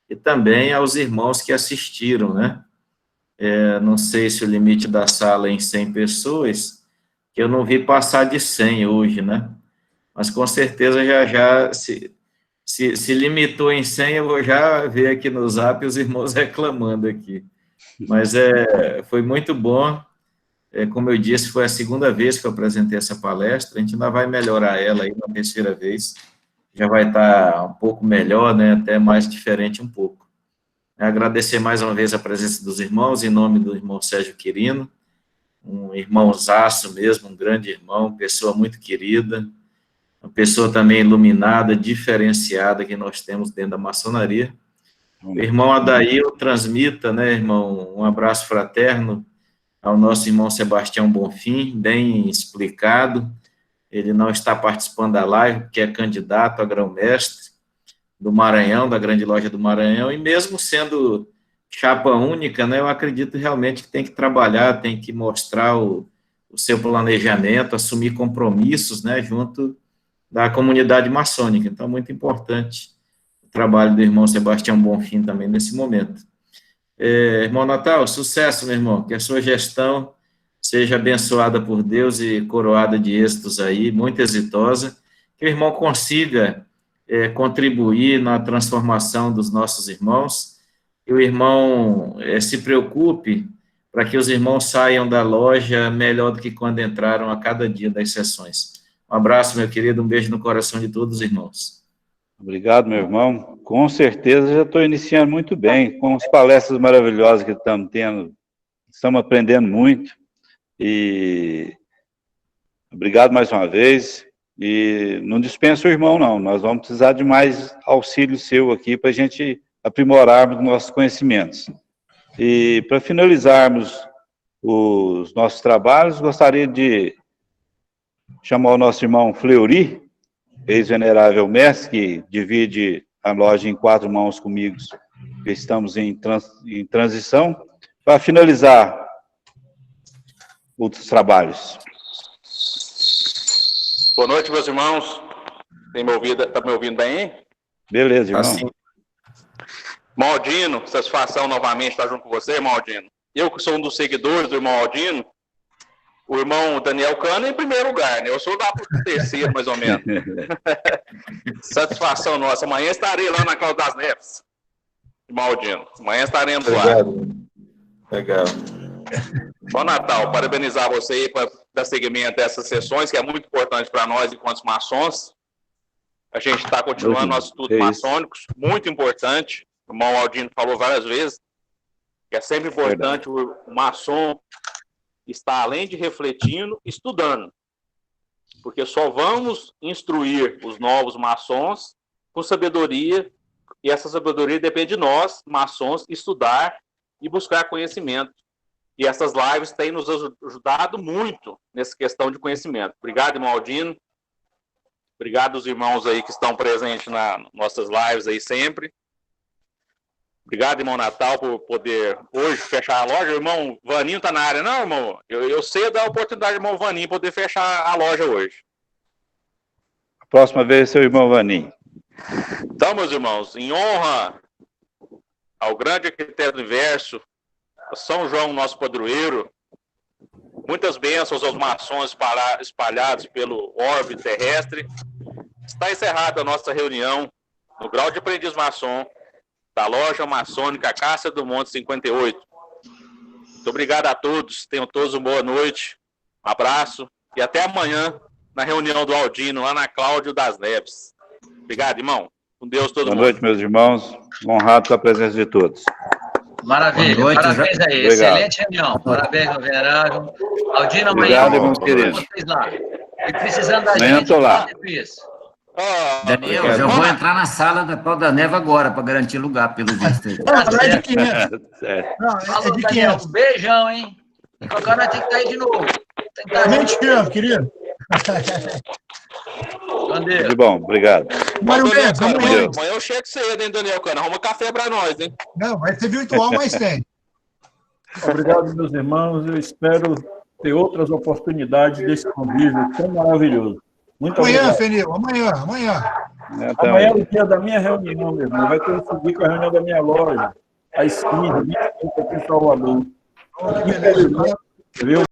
e também aos irmãos que assistiram, né? Não sei se o limite da sala é em 100 pessoas, que eu não vi passar de 100 hoje, né? Mas com certeza já se limitou em 100, eu vou já ver aqui no Zap os irmãos reclamando aqui. Mas foi muito bom. Como eu disse, foi a segunda vez que eu apresentei essa palestra, a gente ainda vai melhorar ela aí na terceira vez. Já vai estar um pouco melhor, né? Até mais diferente um pouco. Agradecer mais uma vez a presença dos irmãos, em nome do irmão Sérgio Quirino, um irmãozaço mesmo, um grande irmão, pessoa muito querida, uma pessoa também iluminada, diferenciada que nós temos dentro da maçonaria. O irmão Adail transmita, né, irmão, um abraço fraterno ao nosso irmão Sebastião Bonfim, bem explicado. Ele não está participando da live, porque é candidato a grão-mestre do Maranhão, da Grande Loja do Maranhão, e mesmo sendo chapa única, né, eu acredito realmente que tem que trabalhar, tem que mostrar o seu planejamento, assumir compromissos, né, junto da comunidade maçônica. Então, muito importante o trabalho do irmão Sebastião Bonfim também nesse momento. Irmão Natal, sucesso, meu irmão, que a sua gestão seja abençoada por Deus e coroada de êxitos aí, muito exitosa, que o irmão consiga contribuir na transformação dos nossos irmãos, que o irmão se preocupe para que os irmãos saiam da loja melhor do que quando entraram a cada dia das sessões. Um abraço, meu querido, um beijo no coração de todos os irmãos. Obrigado, meu irmão. Com certeza já estou iniciando muito bem, com as palestras maravilhosas que estamos tendo, estamos aprendendo muito, e obrigado mais uma vez. E não dispensa o irmão, não. Nós vamos precisar de mais auxílio seu aqui para a gente aprimorarmos nossos conhecimentos. E para finalizarmos os nossos trabalhos, gostaria de chamar o nosso irmão Fleury, ex-venerável mestre, que divide a loja em 4 mãos comigo, que estamos em transição, para finalizar os trabalhos. Boa noite, meus irmãos. Está me ouvindo bem, hein? Beleza, irmão. Assim. Irmão Aldino, satisfação novamente estar junto com você, irmão Aldino. Eu que sou um dos seguidores do irmão Aldino, o irmão Daniel Cana em primeiro lugar, né? Eu sou lá por terceiro, mais ou menos. Satisfação nossa. Amanhã estarei lá na Caldas das Neves, irmão Aldino. Amanhã estaremos lá. Legal. Bom Natal, parabenizar você aí para dar seguimento a essas sessões, que é muito importante para nós enquanto maçons. A gente está continuando nosso estudo maçônico, muito importante. O irmão Aldino falou várias vezes que é sempre importante o maçom estar, além de refletindo, estudando. Porque só vamos instruir os novos maçons com sabedoria, e essa sabedoria depende de nós, maçons, estudar e buscar conhecimento. E essas lives têm nos ajudado muito nessa questão de conhecimento. Obrigado, irmão Aldino. Obrigado aos irmãos aí que estão presentes nas nossas lives aí sempre. Obrigado, irmão Natal, por poder hoje fechar a loja. O irmão Vaninho está na área, não, irmão? Eu sei da oportunidade do irmão Vaninho poder fechar a loja hoje. A próxima vez, seu irmão Vaninho. Então, meus irmãos, em honra ao grande arquiteto do universo, São João, nosso padroeiro, muitas bênçãos aos maçons espalhados pelo orbe terrestre. Está encerrada a nossa reunião no grau de aprendiz maçom da loja maçônica Cássia do Monte 58. Muito obrigado a todos. Tenham todos uma boa noite. Um abraço. E até amanhã, na reunião do Aldino, lá na Cláudio das Neves. Obrigado, irmão. Com Deus, todo mundo. Boa noite, meus irmãos. Honrado com a presença de todos. Maravilha. Boa noite, Parabéns aí. Obrigado. Excelente reunião. Parabéns, meu venerável. Aldino, amanhã. Obrigado, irmãos queridos. Vocês lá. E precisando da Amanhã gente, estou lá. Daniel, já vou entrar na sala da Pau da Neve agora, para garantir lugar, pelo visto. Não, é de 500. Não, Falou, é de Daniel, 500. um beijão, hein? E qualquer hora tem que estar aí de novo. Tem que estar A aí. gente te ama, querido. Tudo bom, obrigado. Mário Daniel Mendes, Cano, amanhã. amanhã eu chego cedo, hein, Daniel Cano? Arruma café pra nós, hein? Não, vai ser virtual, mas tem. Obrigado, meus irmãos. Eu espero ter outras oportunidades desse convívio tão maravilhoso. Muito Amanhã, obrigado. Fenil, amanhã. Amanhã é o dia da minha reunião, meu irmão. Vai coincidir com a reunião da minha loja, às 15h, aqui em Salvador. Que beleza. Viu?